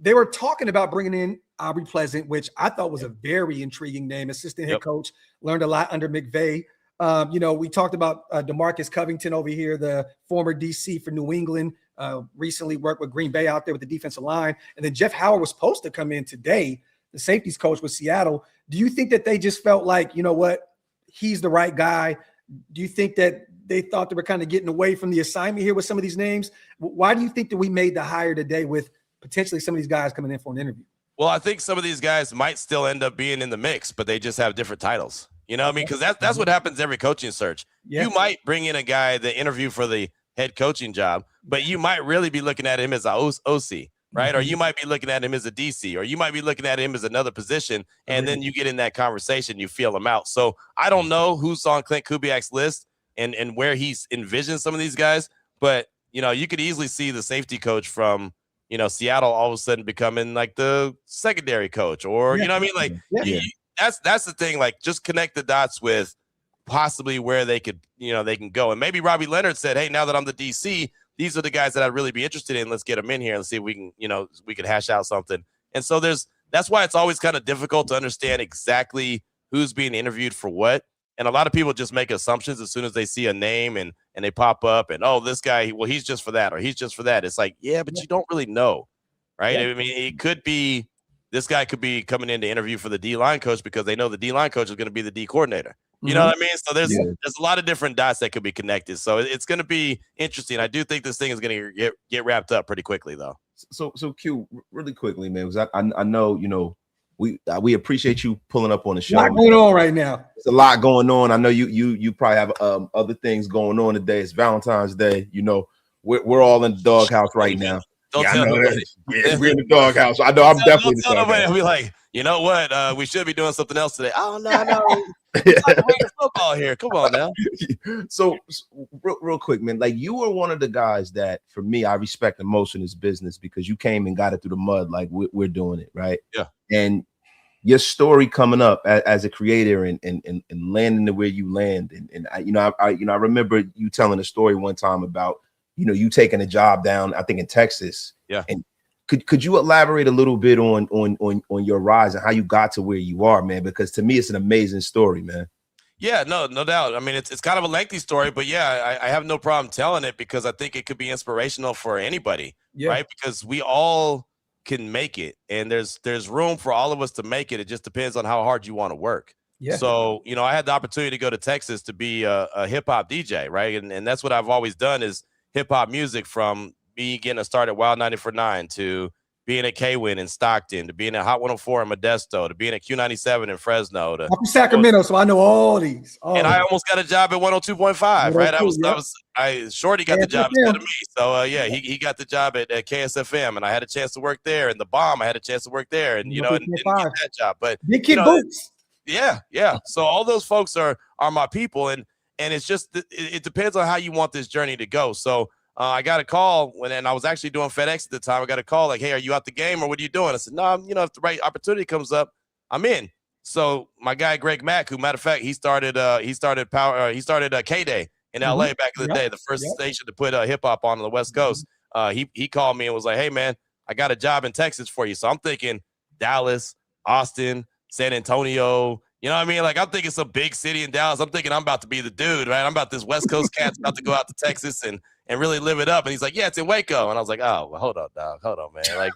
Speaker 1: they were talking about bringing in Aubrey Pleasant, which I thought was a very intriguing name. Assistant head coach, learned a lot under McVay. We talked about DeMarcus Covington over here, the former DC for New England, recently worked with Green Bay out there with the defensive line. And then Jeff Howard was supposed to come in today, the safeties coach with Seattle. Do you think that they just felt like, you know what, he's the right guy? Do you think that they thought they were kind of getting away from the assignment here with some of these names? Why do you think that we made the hire today with potentially some of these guys coming in for an interview?
Speaker 2: Well, I think some of these guys might still end up being in the mix, but they just have different titles. You know what I mean? Because that's what happens every coaching search. Yeah. You might bring in a guy to interview for the head coaching job, but you might really be looking at him as an OC, right? Or you might be looking at him as a DC, or you might be looking at him as another position, and then you get in that conversation, you feel him out. So I don't know who's on Clint Kubiak's list and where he's envisioned some of these guys, but, you could easily see the safety coach from, Seattle all of a sudden becoming like the secondary coach, or, you know what I mean? Like, that's the thing. Like, just connect the dots with possibly where they could, they can go. And maybe Robbie Leonard said, hey, now that I'm the DC, these are the guys that I'd really be interested in. Let's get them in here and see if we can, we could hash out something. And so that's why it's always kind of difficult to understand exactly who's being interviewed for what. And a lot of people just make assumptions as soon as they see a name and they pop up and, oh, this guy, well, he's just for that, or he's just for that. It's like, yeah, but you don't really know, right? Yeah. I mean, it could be, this guy could be coming in to interview for the D-line coach because they know the D-line coach is going to be the D coordinator. You know what I mean? So there's a lot of different dots that could be connected. So it's going to be interesting. I do think this thing is going to get wrapped up pretty quickly, though.
Speaker 3: So Q, really quickly, man, because I know, we appreciate you pulling up on the show.
Speaker 1: A lot going on right now.
Speaker 3: There's a lot going on. I know you probably have other things going on today. It's Valentine's Day. We're all in the doghouse right now.
Speaker 2: Don't tell nobody.
Speaker 3: Yeah, we're in the doghouse. I know. I'm definitely in the doghouse.
Speaker 2: I'll be like, you know what? We should be doing something else today. Oh no. It's like football here. Come on now.
Speaker 3: So real quick, man. Like, you were one of the guys that, for me, I respect the most in this business because you came and got it through the mud. Like, we're doing it, right?
Speaker 2: Yeah.
Speaker 3: And your story coming up as a creator and landing to where you land, and I remember you telling a story one time about you taking a job down, I think in Texas.
Speaker 2: Yeah.
Speaker 3: And could you elaborate a little bit on your rise and how you got to where you are, man? Because to me, it's an amazing story, man.
Speaker 2: Yeah, no doubt. I mean, it's kind of a lengthy story, but yeah, I have no problem telling it because I think it could be inspirational for anybody, right? Because we all can make it, and there's room for all of us to make it. It just depends on how hard you want to work. Yeah. So, I had the opportunity to go to Texas to be a hip hop DJ, right? And that's what I've always done is hip hop music, from me getting started at Wild 94.9 to being at K-Win in Stockton, to being at Hot 104 in Modesto, to being at Q97 in Fresno. I'm
Speaker 1: from Sacramento, so I know all these.
Speaker 2: I almost got a job at 102.5, right? Shorty got the job instead of me. So he got the job at KSFM, and I had a chance to work there. And the Bomb, I had a chance to work there, and and didn't get that job. But
Speaker 1: Big Kid Boots.
Speaker 2: Yeah. So all those folks are my people, and it's just it depends on how you want this journey to go. So I got a call and I was actually doing FedEx at the time. I got a call like, hey, are you at the game or what are you doing? I said, no, if the right opportunity comes up, I'm in. So my guy Greg Mack, who, matter of fact, he started K-Day in LA back in the day, the first station to put hip hop on the West Coast. He called me and was like, hey man, I got a job in Texas for you. So I'm thinking Dallas, Austin, San Antonio. You know what I mean? Like, I'm thinking some big city in Dallas. I'm thinking I'm about to be the dude, right? I'm about this West Coast cat's about to go out to Texas and really live it up. And he's like, yeah, it's in Waco. And I was like, oh, well, hold on, dog. Hold on, man. Like,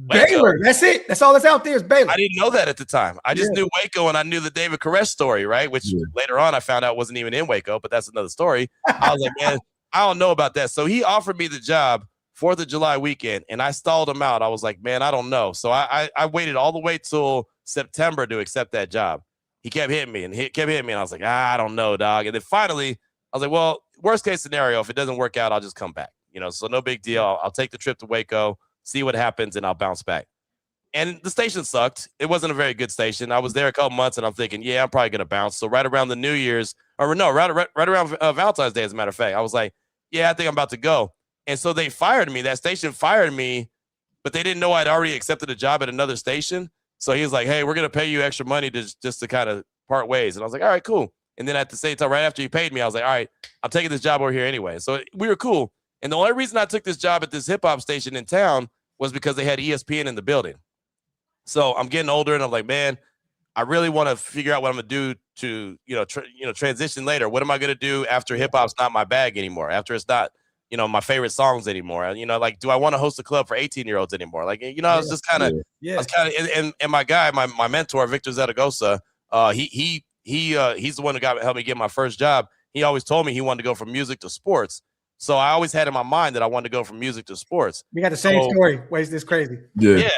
Speaker 1: Baylor. That's it. That's all that's out there is Baylor.
Speaker 2: I didn't know that at the time. I just knew Waco, and I knew the David Koresh story, right? Which later on I found out wasn't even in Waco, but that's another story. I was like, man, I don't know about that. So he offered me the job 4th of July weekend, and I stalled him out. I was like, man, I don't know. So I waited all the way till September to accept that job. He kept hitting me, and I was like, I don't know, dog. And then finally, I was like, well, worst case scenario, if it doesn't work out, I'll just come back. So no big deal. I'll take the trip to Waco, see what happens, and I'll bounce back. And the station sucked. It wasn't a very good station. I was there a couple months, and I'm thinking, yeah, I'm probably gonna bounce. So right around the New Year's, or no, right around Valentine's Day, as a matter of fact, I was like, yeah, I think I'm about to go. And so they fired me. That station fired me, but they didn't know I'd already accepted a job at another station. So he was like, hey, we're gonna pay you extra money just to kind of part ways. And I was like, all right, cool. And then at the same time, right after he paid me, I was like, all right, I'm taking this job over here anyway. So we were cool. And the only reason I took this job at this hip hop station in town was because they had ESPN in the building. So I'm getting older, and I'm like, man, I really want to figure out what I'm gonna do to, transition later. What am I gonna do after hip hop's not my bag anymore? After it's not, my favorite songs anymore? Like, do I want to host a club for 18-year-olds anymore? Like, I was just kind of, I was kind of, and my guy, my mentor, Victor Zaragoza, he's the one who helped me get my first job. He always told me he wanted to go from music to sports. So I always had in my mind that I wanted to go from music to sports.
Speaker 1: We got the same story. Wait, this crazy.
Speaker 2: Yeah.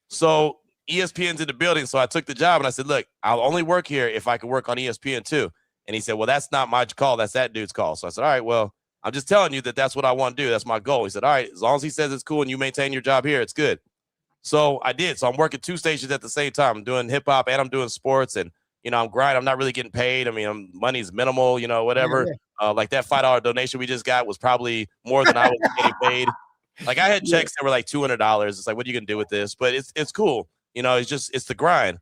Speaker 2: So ESPN's in the building. So I took the job, and I said, look, I'll only work here if I can work on ESPN too. And he said, well, that's not my call. That's that dude's call. So I said, all right, well, I'm just telling you that that's what I want to do. That's my goal. He said, all right, as long as he says it's cool and you maintain your job here, it's good. So I did. So I'm working 2 stations at the same time. I'm doing hip hop and I'm doing sports, and I'm grinding. I'm not really getting paid. I mean, money's minimal, whatever. Like that $5 donation we just got was probably more than I was getting paid. Like I had checks that were like $200. It's like, what are you gonna do with this? But it's cool. It's the grind.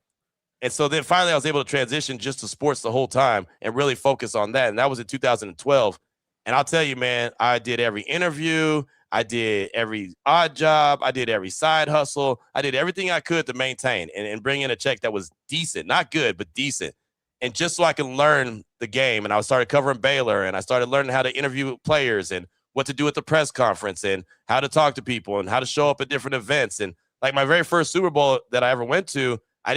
Speaker 2: And so then finally I was able to transition just to sports the whole time and really focus on that. And that was in 2012. And I'll tell you, man, I did every interview. I did every odd job. I did every side hustle. I did everything I could to maintain and bring in a check that was decent, not good, but decent. And just so I can learn the game. And I started covering Baylor, and I started learning how to interview players and what to do at the press conference and how to talk to people and how to show up at different events. And like my very first Super Bowl that I ever went to, they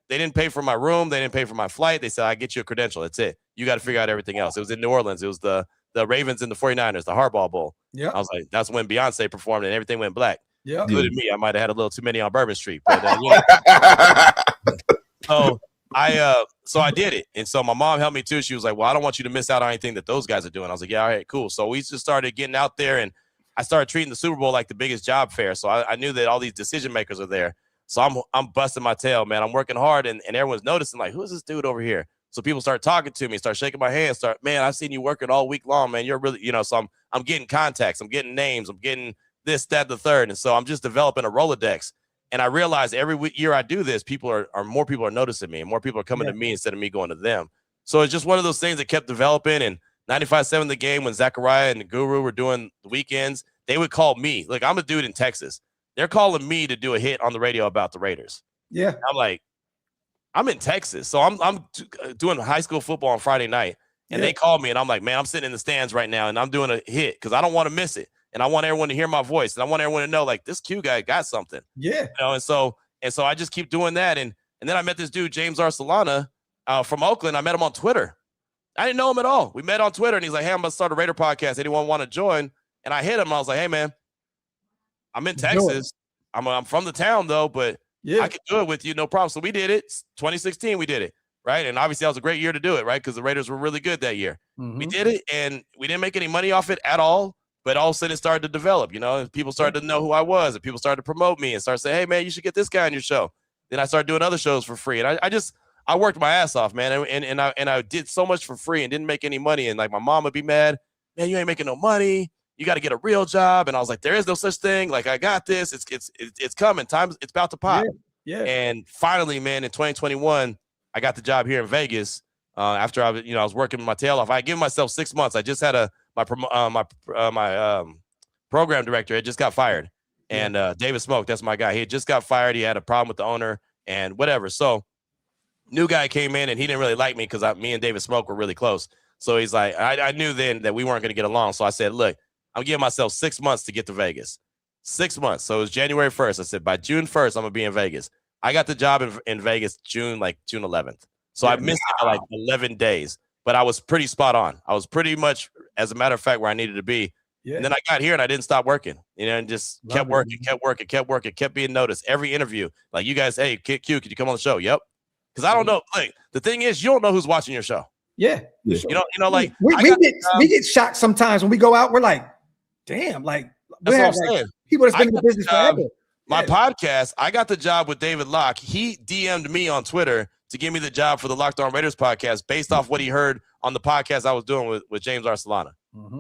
Speaker 2: didn't pay for my room. They didn't pay for my flight. They said, I get you a credential. That's it. You got to figure out everything else. It was in New Orleans. It was the Ravens and the 49ers, the Hardball Bowl.
Speaker 1: Yeah.
Speaker 2: I was like, that's when Beyonce performed and everything went black.
Speaker 1: Yeah.
Speaker 2: Including me. I might have had a little too many on Bourbon Street. But so I did it. And so my mom helped me too. She was like, well, I don't want you to miss out on anything that those guys are doing. I was like, yeah, all right, cool. So we just started getting out there, and I started treating the Super Bowl like the biggest job fair. So I knew that all these decision makers are there. So I'm busting my tail, man. I'm working hard, and everyone's noticing, like, who's this dude over here? So people start talking to me, start shaking my hand, man, I've seen you working all week long, man. You're really, so I'm getting contacts, I'm getting names, I'm getting this, that, the third. And so I'm just developing a Rolodex. And I realize every year I do this, more people are noticing me, and more people are coming to me instead of me going to them. So it's just one of those things that kept developing. And 95.7 The Game, when Zachariah and the Guru were doing the weekends, they would call me. Look, I'm a dude in Texas. They're calling me to do a hit on the radio about the Raiders.
Speaker 1: Yeah.
Speaker 2: And I'm like, I'm in Texas. So I'm doing high school football on Friday night. And they call me, and I'm like, man, I'm sitting in the stands right now, and I'm doing a hit because I don't want to miss it. And I want everyone to hear my voice. And I want everyone to know, like, this Q guy got something.
Speaker 1: Yeah.
Speaker 2: And so I just keep doing that. And then I met this dude, James Arcelana, from Oakland. I met him on Twitter. I didn't know him at all. We met on Twitter, and he's like, hey, I'm going to start a Raider podcast. Anyone want to join? And I hit him. And I was like, hey, man, I'm in Texas. I'm from the town, though, but I can do it with you. No problem. So we did it. 2016, we did it. Right. And obviously that was a great year to do it. Right. Because the Raiders were really good that year. Mm-hmm. We did it, and we didn't make any money off it at all. But all of a sudden it started to develop, and people started to know who I was, and people started to promote me and start saying, hey, man, you should get this guy on your show. Then I started doing other shows for free. And I worked my ass off, man. And I did so much for free and didn't make any money. And like my mom would be mad, man, you ain't making no money. You got to get a real job. And I was like, there is no such thing. Like, I got this. It's coming. It's about to pop.
Speaker 1: Yeah.
Speaker 2: And finally, man, in 2021, I got the job here in Vegas. After I was working my tail off. I gave myself 6 months. I just had my program director had just got fired, and David Smoke, that's my guy. He had just got fired. He had a problem with the owner and whatever. So new guy came in, and he didn't really like me because me and David Smoke were really close. So he's like, I knew then that we weren't going to get along. So I said, look, I'm giving myself 6 months to get to Vegas. 6 months. So it was January 1st. I said, by June 1st, I'm going to be in Vegas. I got the job in Vegas June 11th. So I missed it by like 11 days, but I was pretty spot on. I was pretty much, as a matter of fact, where I needed to be. Yeah. And then I got here, and I didn't stop working, and just kept working, kept being noticed. Every interview, like, you guys, hey, Q, could you come on the show? Yep. Because I don't know. Like, the thing is, you don't know who's watching your show.
Speaker 1: Yeah.
Speaker 2: Like
Speaker 1: we get shocked sometimes when we go out. We're like, damn, like,
Speaker 2: that's what I'm saying.
Speaker 1: People that's been in the business forever.
Speaker 2: My podcast, I got the job with David Locke. He DM'd me on Twitter to give me the job for the Locked On Raiders podcast based off what he heard on the podcast I was doing with James Arcelana.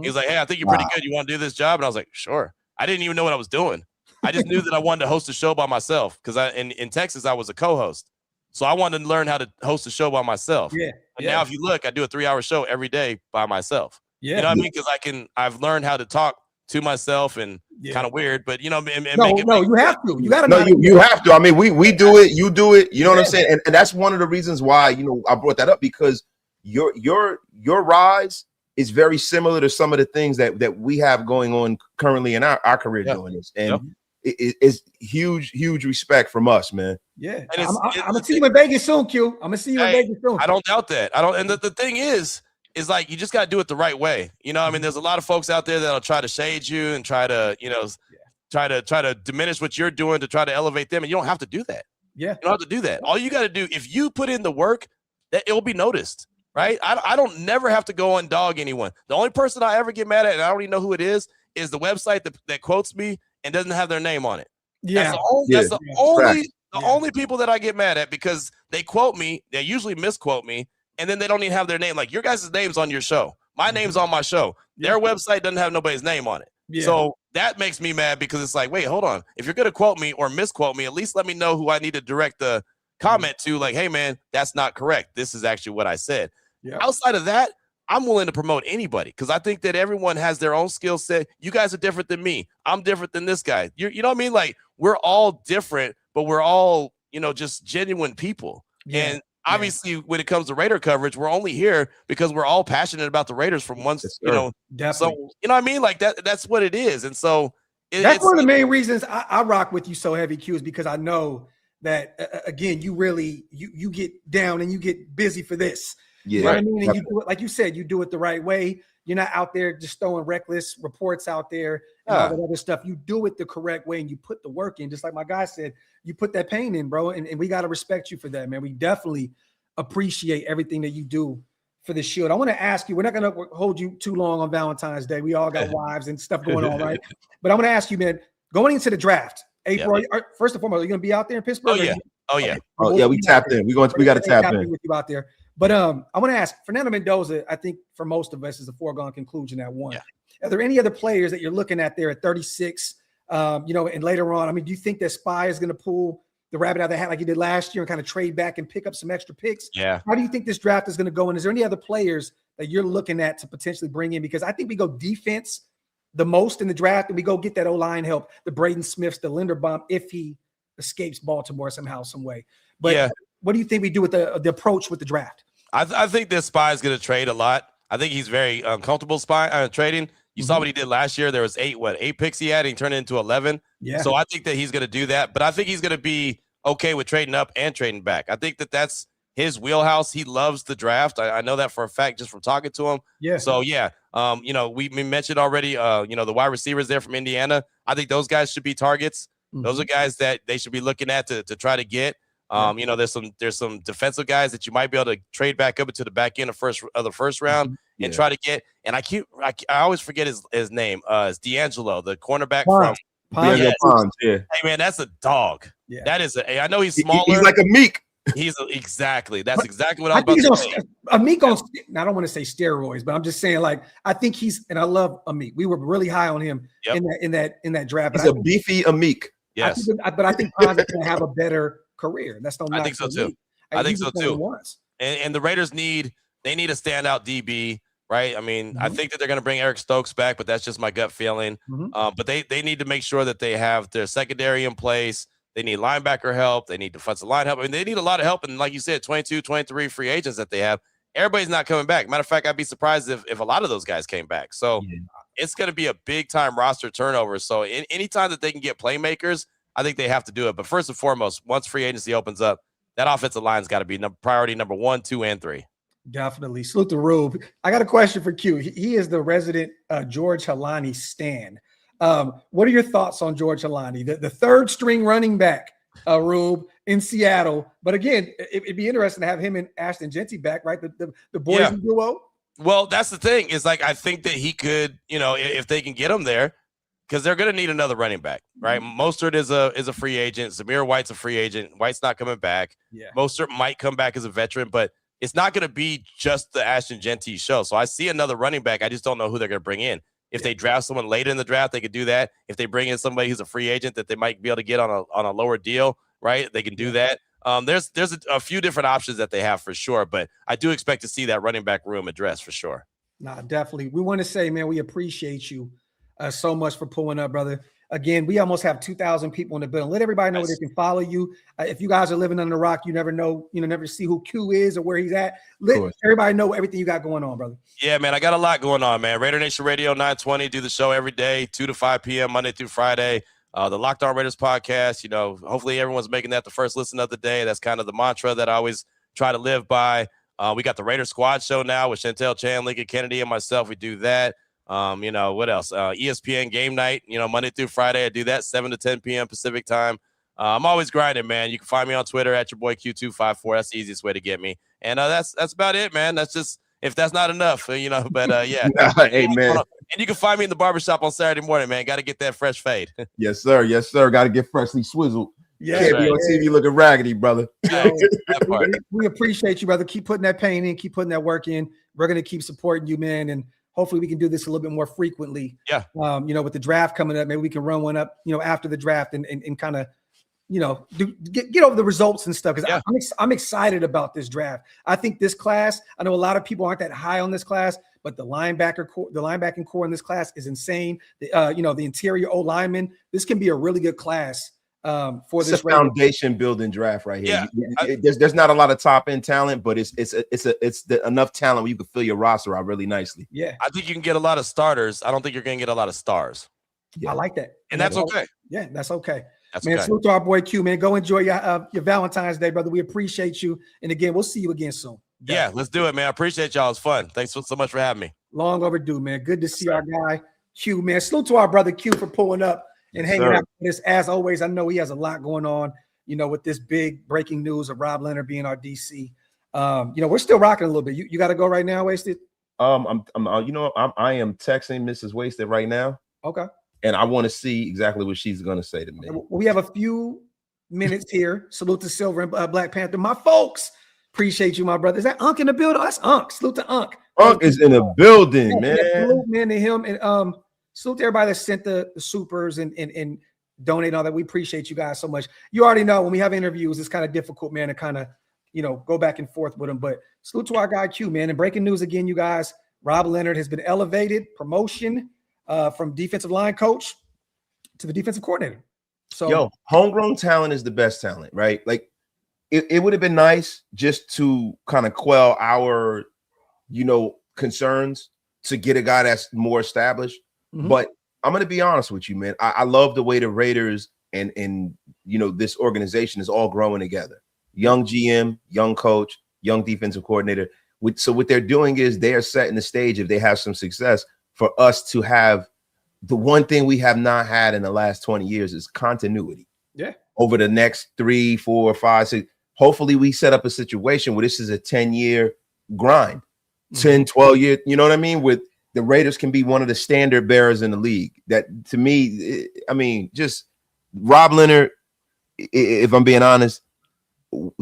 Speaker 2: He was like, hey, I think you're pretty good. You want to do this job? And I was like, sure. I didn't even know what I was doing. I just knew that I wanted to host a show by myself because in Texas, I was a co-host. So I wanted to learn how to host a show by myself. And now if you look, I do a 3-hour show every day by myself. You know what I mean? Because I've learned how to talk to myself and kind of weird, but you know, you
Speaker 1: have to. You gotta.
Speaker 3: No, you have to. I mean, we do it. You do it. You know what I'm saying? And that's one of the reasons why I brought that up, because your rise is very similar to some of the things that we have going on currently in our career doing this, and it's huge respect from us, man.
Speaker 1: And I'm gonna see you in Vegas soon, Q. I'm gonna see you in Vegas soon.
Speaker 2: I don't doubt that. And the thing is like you just got to do it the right way. You know, I mean, there's a lot of folks out there that'll try to shade you and try to, try to diminish what you're doing to try to elevate them. And you don't have to do that. You don't have to do that. All you got to do, if you put in the work, that it will be noticed, right? I don't never have to go and dog anyone. The only person I ever get mad at, and I don't even know who it is the website that quotes me and doesn't have their name on it. That's the only people that I get mad at, because they quote me. They usually misquote me. And then they don't even have their name. Like, your guys' name's on your show. My name's on my show. Their website doesn't have nobody's name on it. So that makes me mad, because it's like, wait, hold on. If you're going to quote me or misquote me, at least let me know who I need to direct the comment to. Like, hey, man, that's not correct. This is actually what I said. Outside of that, I'm willing to promote anybody, because I think that everyone has their own skill set. You guys are different than me. I'm different than this guy. You know what I mean? Like, we're all different, but we're all, just genuine people. And obviously, when it comes to Raider coverage, we're only here because we're all passionate about the Raiders from once,
Speaker 1: Definitely.
Speaker 2: So, you know what I mean? Like that's what it is. And so
Speaker 1: that's one of the main reasons I rock with you so heavy, Q, is because I know that, again, you really, you get down and you get busy for this. You know what I mean? And you do it, like you said, you do it the right way. You're not out there just throwing reckless reports out there and all that other stuff. You do it the correct way and you put the work in. Just like my guy said, you put that pain in, bro. And we got to respect you for that, man. We definitely appreciate everything that you do for the Shield. I want to ask you, we're not going to hold you too long on Valentine's Day. We all got wives and stuff going on, right? But I want to ask you, man, going into the draft, April, first and foremost, are you going to be out there in Pittsburgh?
Speaker 3: We tapped in. We got to tap in
Speaker 1: with you out there. But I want to ask, Fernando Mendoza, I think for most of us is a foregone conclusion at one. Are there any other players that you're looking at there at 36, and later on? I mean, do you think that Spy is going to pull the rabbit out of the hat like he did last year and kind of trade back and pick up some extra picks? How do you think this draft is going to go? And is there any other players that you're looking at to potentially bring in? Because I think we go defense the most in the draft, and we go get that O-line help, the Braden Smiths, the Linderbaum, if he escapes Baltimore somehow, some way. But what do you think we do with the approach with the draft?
Speaker 2: I think this Spy is going to trade a lot. I think he's very comfortable trading. You saw what he did last year. There was 8 picks he had, and he turned it into 11. So I think that he's going to do that. But I think he's going to be okay with trading up and trading back. I think that that's his wheelhouse. He loves the draft. I know that for a fact just from talking to him. So, we mentioned already, the wide receivers there from Indiana. I think those guys should be targets. Those are guys that they should be looking at to try to get. There's some defensive guys that you might be able to trade back up into the back end of the first round and try to get. And I always forget his name. It's D'Angelo, the cornerback from
Speaker 3: Pons.
Speaker 2: Hey man, that's a dog. That is I know he's smaller.
Speaker 3: He's like a Meek.
Speaker 2: Exactly. That's exactly what I was about to say.
Speaker 1: Amik I don't want to say steroids, but I'm just saying, like, I think and I love Amik. We were really high on him in that draft.
Speaker 3: He's a beefy Amik.
Speaker 2: Yes.
Speaker 1: But I think Pons is going to have a better career. That's no.
Speaker 2: I think so too. I think so too. And the Raiders need a standout DB, right? I mean, I think that they're going to bring Eric Stokes back, but that's just my gut feeling. But they need to make sure that they have their secondary in place. They need linebacker help. They need defensive line help. I mean, they need a lot of help. And like you said, 22, 23 free agents that they have. Everybody's not coming back. Matter of fact, I'd be surprised if a lot of those guys came back. So it's going to be a big-time roster turnover. So anytime that they can get playmakers, I think they have to do it. But first and foremost, once free agency opens up, that offensive line's got to be priority number 1, 2, and 3.
Speaker 1: Definitely. Salute to Rube. I got a question for Q. He is the resident George Halani stan. What are your thoughts on George Halani, the third string running back, Rube, in Seattle? But again, it'd be interesting to have him and Ashton Genty back, right? The boys duo.
Speaker 2: Well, that's the thing. Is like I think that he could, if they can get him there, because they're going to need another running back, right? Mostert is a free agent. Zamir White's a free agent. White's not coming back.
Speaker 1: Yeah.
Speaker 2: Mostert might come back as a veteran, but it's not going to be just the Ashton Genty show. So I see another running back. I just don't know who they're going to bring in. If they draft someone later in the draft, they could do that. If they bring in somebody who's a free agent that they might be able to get on a lower deal, right? They can do that. There's a few different options that they have for sure, but I do expect to see that running back room addressed for sure.
Speaker 1: Nah, definitely. We want to say, man, we appreciate you so much for pulling up, brother. Again, we almost have 2,000 people in the building. Let everybody know where they can follow you. If you guys are living under the rock, you never know, never see who Q is or where he's at. Let everybody know everything you got going on, brother.
Speaker 2: Yeah, man, I got a lot going on, man. Raider Nation Radio 920, do the show every day, 2 to 5 p.m., Monday through Friday. The Locked On Raiders podcast, hopefully everyone's making that the first listen of the day. That's kind of the mantra that I always try to live by. We got the Raider Squad show now with Chantel Chan, Lincoln Kennedy, and myself. We do that. What else? ESPN Game Night, Monday through Friday. I do that 7 to 10 p.m. Pacific time. I'm always grinding, man. You can find me on Twitter at your boy Q254. That's the easiest way to get me. And that's about it, man. That's just, if that's not enough, but yeah.
Speaker 3: Hey, man.
Speaker 2: And you can find me in the barbershop on Saturday morning, man. Got to get that fresh fade.
Speaker 3: Yes, sir. Yes, sir. Got to get freshly swizzled.
Speaker 1: Yeah,
Speaker 3: can't be on TV looking raggedy, brother.
Speaker 1: We appreciate you, brother. Keep putting that pain in, keep putting that work in. We're going to keep supporting you, man. And hopefully we can do this a little bit more frequently.
Speaker 2: Yeah.
Speaker 1: With the draft coming up, maybe we can run one up, after the draft and kind of, get over the results and stuff. Because I'm excited about this draft. I think this class, I know a lot of people aren't that high on this class, but the linebacking core in this class is insane. The interior O linemen, this can be a really good class. For this
Speaker 3: foundation building draft right here.
Speaker 2: Yeah.
Speaker 3: There's not a lot of top end talent, but it's enough talent where you can fill your roster out really nicely.
Speaker 1: Yeah,
Speaker 2: I think you can get a lot of starters. I don't think you're going to get a lot of stars.
Speaker 1: Yeah. I like that,
Speaker 2: and that's okay.
Speaker 1: Yeah, that's okay.
Speaker 2: That's
Speaker 1: man,
Speaker 2: okay.
Speaker 1: salute to our boy Q, man. Go enjoy your Valentine's Day, brother. We appreciate you, and again, we'll see you again soon.
Speaker 2: Yeah, let's do it, man. I appreciate y'all. It's fun. Thanks so much for having me.
Speaker 1: Long overdue, man. Good to see our guy Q, man. Salute to our brother Q for pulling up and hanging out with us. As always, I know he has a lot going on, with this big breaking news of Rob Leonard being our DC. We're still rocking a little bit. You got to go right now, Wasted?
Speaker 3: I am texting Mrs. Wasted right now.
Speaker 1: Okay.
Speaker 3: And I want to see exactly what she's going to say to me.
Speaker 1: We have a few minutes here. Salute to Silver and Black Panther. My folks, appreciate you, my brother. Is that Unc in the building? Oh, that's Unc. Salute to Unc.
Speaker 3: Unc is in the building, man.
Speaker 1: Salute, man, to him. And salute to everybody that sent the supers and donate all that. We appreciate you guys so much. You already know when we have interviews, it's kind of difficult, man, to kind of, go back and forth with them. But salute to our guy Q, man. And breaking news again, you guys. Rob Leonard has been elevated, promotion from defensive line coach to the defensive coordinator. So,
Speaker 3: homegrown talent is the best talent, right? Like, it would have been nice just to kind of quell our, concerns to get a guy that's more established. Mm-hmm. But I'm going to be honest with you, man. I love the way the Raiders and this organization is all growing together. Young GM, young coach, young defensive coordinator. So what they're doing is they are setting the stage, if they have some success, for us to have the one thing we have not had in the last 20 years is continuity.
Speaker 1: Yeah.
Speaker 3: Over the next 3, 4, 5, 6. Hopefully we set up a situation where this is a 10-year grind, 10, 12 year, you know what I mean? With the Raiders can be one of the standard bearers in the league. That to me, just Rob Leonard, if I'm being honest,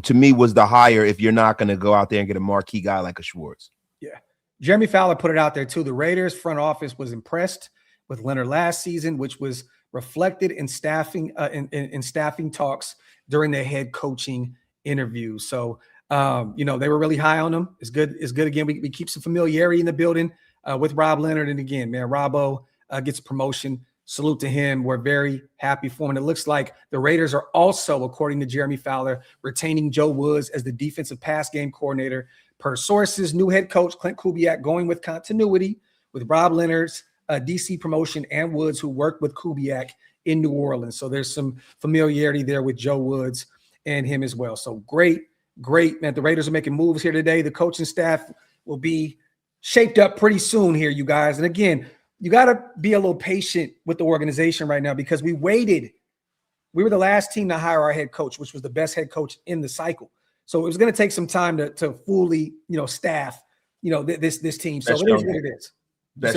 Speaker 3: to me was the hire if you're not going to go out there and get a marquee guy like a Schwartz.
Speaker 1: Yeah. Jeremy Fowler put it out there too. The Raiders front office was impressed with Leonard last season, which was reflected in staffing in staffing talks during their head coaching interviews. So, they were really high on him. It's good. It's good. Again, we keep some familiarity in the building with Rob Leonard. And again, man, Robbo gets a promotion. Salute to him. We're very happy for him. And it looks like the Raiders are also, according to Jeremy Fowler, retaining Joe Woods as the defensive pass game coordinator. Per sources, new head coach Clint Kubiak going with continuity with Rob Leonard's DC promotion and Woods, who worked with Kubiak in New Orleans. So there's some familiarity there with Joe Woods and him as well. So great, man. The Raiders are making moves here today. The coaching staff will be shaped up pretty soon here, you guys. And again, you got to be a little patient with the organization right now because we waited. We were the last team to hire our head coach, which was the best head coach in the cycle. So it was going to take some time to fully, staff, this team. So it is what it is.
Speaker 3: Best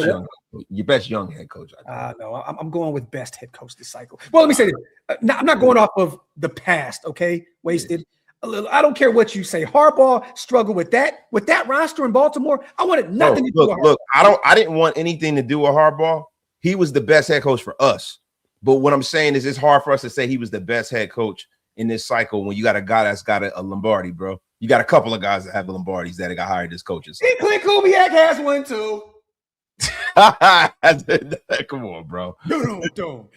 Speaker 3: your best young head coach.
Speaker 1: No, I'm going with best head coach this cycle. Well, let me say this. I'm not going off of the past, okay? Wasted. I don't care what you say. Harbaugh struggled with that roster in Baltimore. I wanted nothing to do with Harbaugh.
Speaker 3: Look, I didn't want anything to do with Harbaugh. He was the best head coach for us. But what I'm saying is it's hard for us to say he was the best head coach in this cycle when you got a guy that's got a Lombardi, bro. You got a couple of guys that have the Lombardis that got hired as coaches.
Speaker 1: And Clint Kubiak has one too.
Speaker 3: Come on, bro.
Speaker 1: So,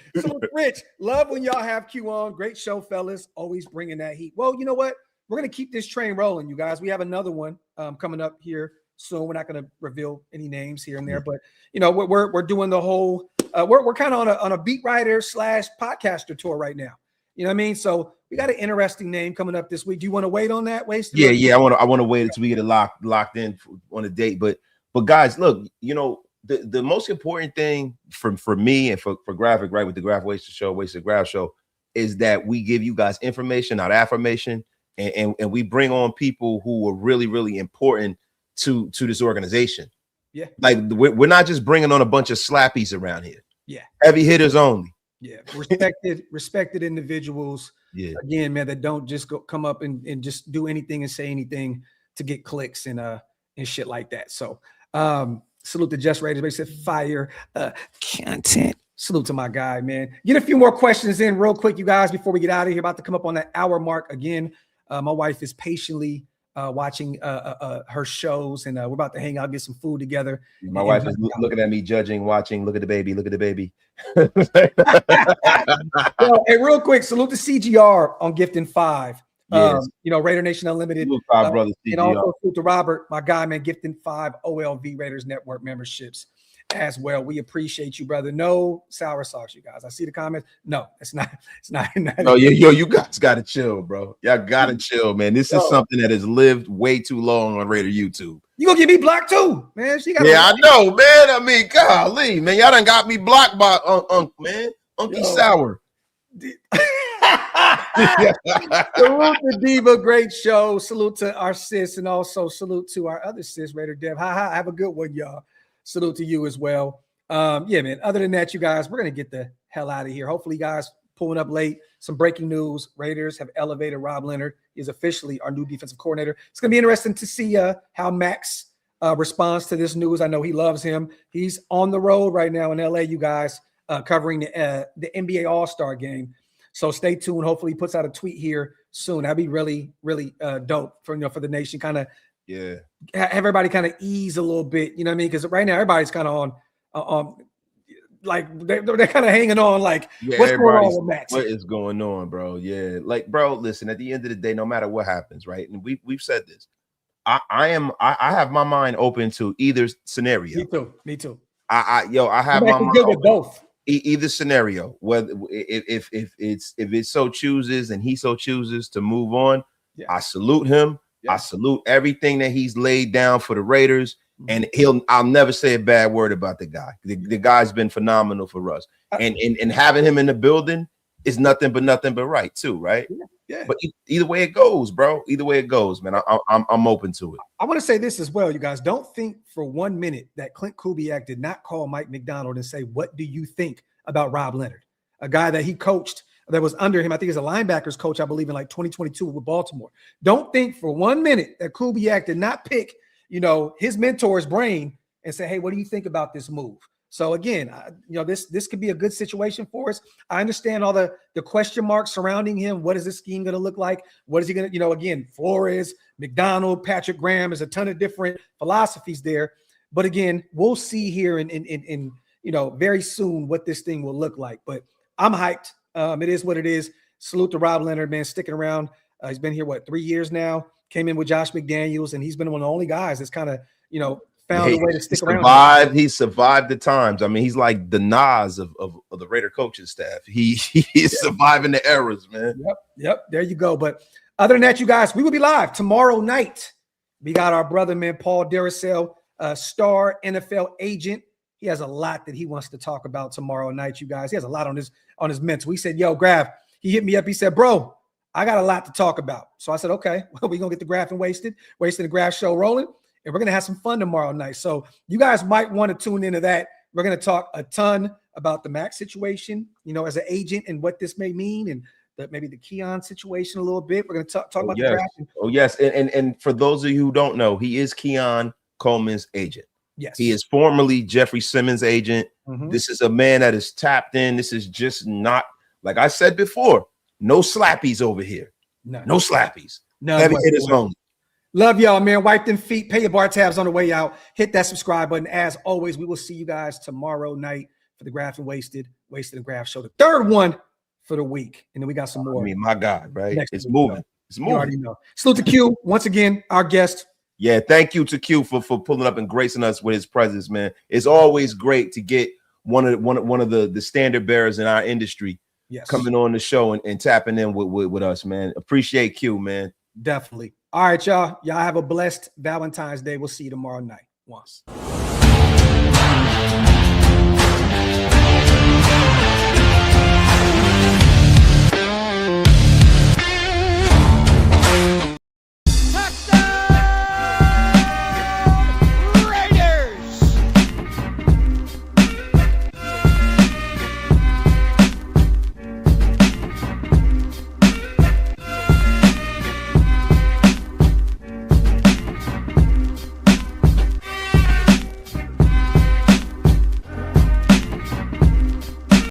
Speaker 1: Rich, love when y'all have Q on. Great show, fellas. Always bringing that heat. Well, you know what? We're going to keep this train rolling, you guys. We have another one coming up here soon. We're not going to reveal any names here and there, but you know, we're doing the whole. We're kind of on a beat writer / podcaster tour right now. You know what I mean? So we got an interesting name coming up this week. Do you want to wait on that?
Speaker 3: Yeah. I want to wait until we get it locked in on a date. But guys, look, you know, the most important thing for me and for Graphic, right, with the Graph Wasted Graph Show, is that we give you guys information, not affirmation, and we bring on people who are really, really important to this organization.
Speaker 1: Yeah, like
Speaker 3: we're not just bringing on a bunch of slappies around here.
Speaker 1: Yeah,
Speaker 3: heavy hitters only.
Speaker 1: Yeah, respected individuals. Yeah, again, man, that don't just come up and just do anything and say anything to get clicks and shit like that. So, salute to Just Raiders. They said fire content. Salute to my guy, man. Get a few more questions in real quick, you guys, before we get out of here. About to come up on that hour mark again. My wife is patiently watching her shows, and we're about to hang out, get some food together.
Speaker 3: My wife is looking at me, judging, watching. Look at the baby. Look at the baby.
Speaker 1: Well, hey, real quick, salute to CGR on Gifting 5. Yes. You know, Raider Nation Unlimited.
Speaker 3: Brother,
Speaker 1: and also salute to Robert, my guy, man, Gifting 5 OLV Raiders Network memberships as well. We appreciate you, brother. No sour sauce, you guys. I see the comments. No, it's not. No,
Speaker 3: you guys gotta chill, bro. Y'all gotta chill, man. This is something that has lived way too long on Raider YouTube.
Speaker 1: You gonna get me blocked too, man?
Speaker 3: I know, man. I mean, golly, man, y'all done got me blocked by man, Unky Sour.
Speaker 1: Salute to Diva, great show. Salute to our sis, and also salute to our other sis, Raider Dev. Have a good one, y'all. Salute to you as well. Yeah, man. Other than that, you guys, we're gonna get the hell out of here. Hopefully, you guys pulling up late. Some breaking news: Raiders have elevated Rob Leonard. He is officially our new defensive coordinator. It's gonna be interesting to see how Max responds to this news. I know he loves him. He's on the road right now in LA, you guys, covering the NBA All-Star game. So stay tuned. Hopefully, he puts out a tweet here soon. That'd be really, really dope for the nation. Kind of have everybody kind of ease a little bit. You know what I mean? Because right now everybody's kind of on like they're kind of hanging on. Like what's going on with Max?
Speaker 3: What is going on, bro? Yeah, like bro. Listen, at the end of the day, no matter what happens, right? And we've said this. I have my mind open to either scenario.
Speaker 1: Me too.
Speaker 3: I have my mind
Speaker 1: open. Both.
Speaker 3: Either scenario, whether if it so chooses and he so chooses to move on, I salute him. I salute everything that he's laid down for the Raiders, and I'll never say a bad word about the guy. The guy's been phenomenal for us, and having him in the building is nothing but right too, right? Yeah. But either way it goes, bro. Either way it goes, man. I'm open to it.
Speaker 1: I want to say this as well, you guys. Don't think for 1 minute that Clint Kubiak did not call Mike McDonald and say, "What do you think about Rob Leonard?" A guy that he coached, that was under him. I think he's a linebackers coach, I believe, in like 2022 with Baltimore. Don't think for 1 minute that Kubiak did not pick, his mentor's brain and say, "Hey, what do you think about this move?" So again, this could be a good situation for us. I understand all the question marks surrounding him. What is this scheme going to look like? What is he going to, again, Flores, McDonald, Patrick Graham, there's a ton of different philosophies there. But again, we'll see here in very soon what this thing will look like. But I'm hyped. It is what it is. Salute to Rob Leonard, man, sticking around. He's been here, 3 years now? Came in with Josh McDaniels, and he's been one of the only guys that's kind of, found a way to stick around.
Speaker 3: He survived the times. I mean, he's like the Nas of the Raider coaching staff. He's surviving the eras, man.
Speaker 1: Yep. There you go. But other than that, you guys, we will be live tomorrow night. We got our brother, man, Paul Daracell, star NFL agent. He has a lot that he wants to talk about tomorrow night, you guys. He has a lot on his mental. We said, "Yo, Graph." He hit me up. He said, "Bro, I got a lot to talk about." So I said, "Okay, well, we're gonna get the Graph and Wasted the Graph show rolling." and we're going to have some fun tomorrow night. So you guys might want to tune into that. We're going to talk a ton about the Max situation, you know, as an agent and what this may mean, and maybe the Keon situation a little bit. We're going to talk about the draft.
Speaker 3: Oh, yes. And for those of you who don't know, he is Keon Coleman's agent.
Speaker 1: Yes.
Speaker 3: He is formerly Jeffrey Simmons' agent. This is a man that is tapped in. This is just not, like I said before, no slappies over here. No slappies. Heavy hitters only.
Speaker 1: Love y'all, man. Wipe them feet. Pay your bar tabs on the way out. Hit that subscribe button. As always, we will see you guys tomorrow night for the Graph and Wasted and Graph show. The third one for the week. And then we got some more.
Speaker 3: I mean, my God, right? It's moving. It's moving.
Speaker 1: You already know. Salute to Q. Once again, our guest.
Speaker 3: Yeah, thank you to Q for pulling up and gracing us with his presence, man. It's always great to get one of the standard bearers in our industry coming on the show and tapping in with us, man. Appreciate Q, man.
Speaker 1: Definitely. All right, y'all. Y'all have a blessed Valentine's Day. We'll see you tomorrow night. Once.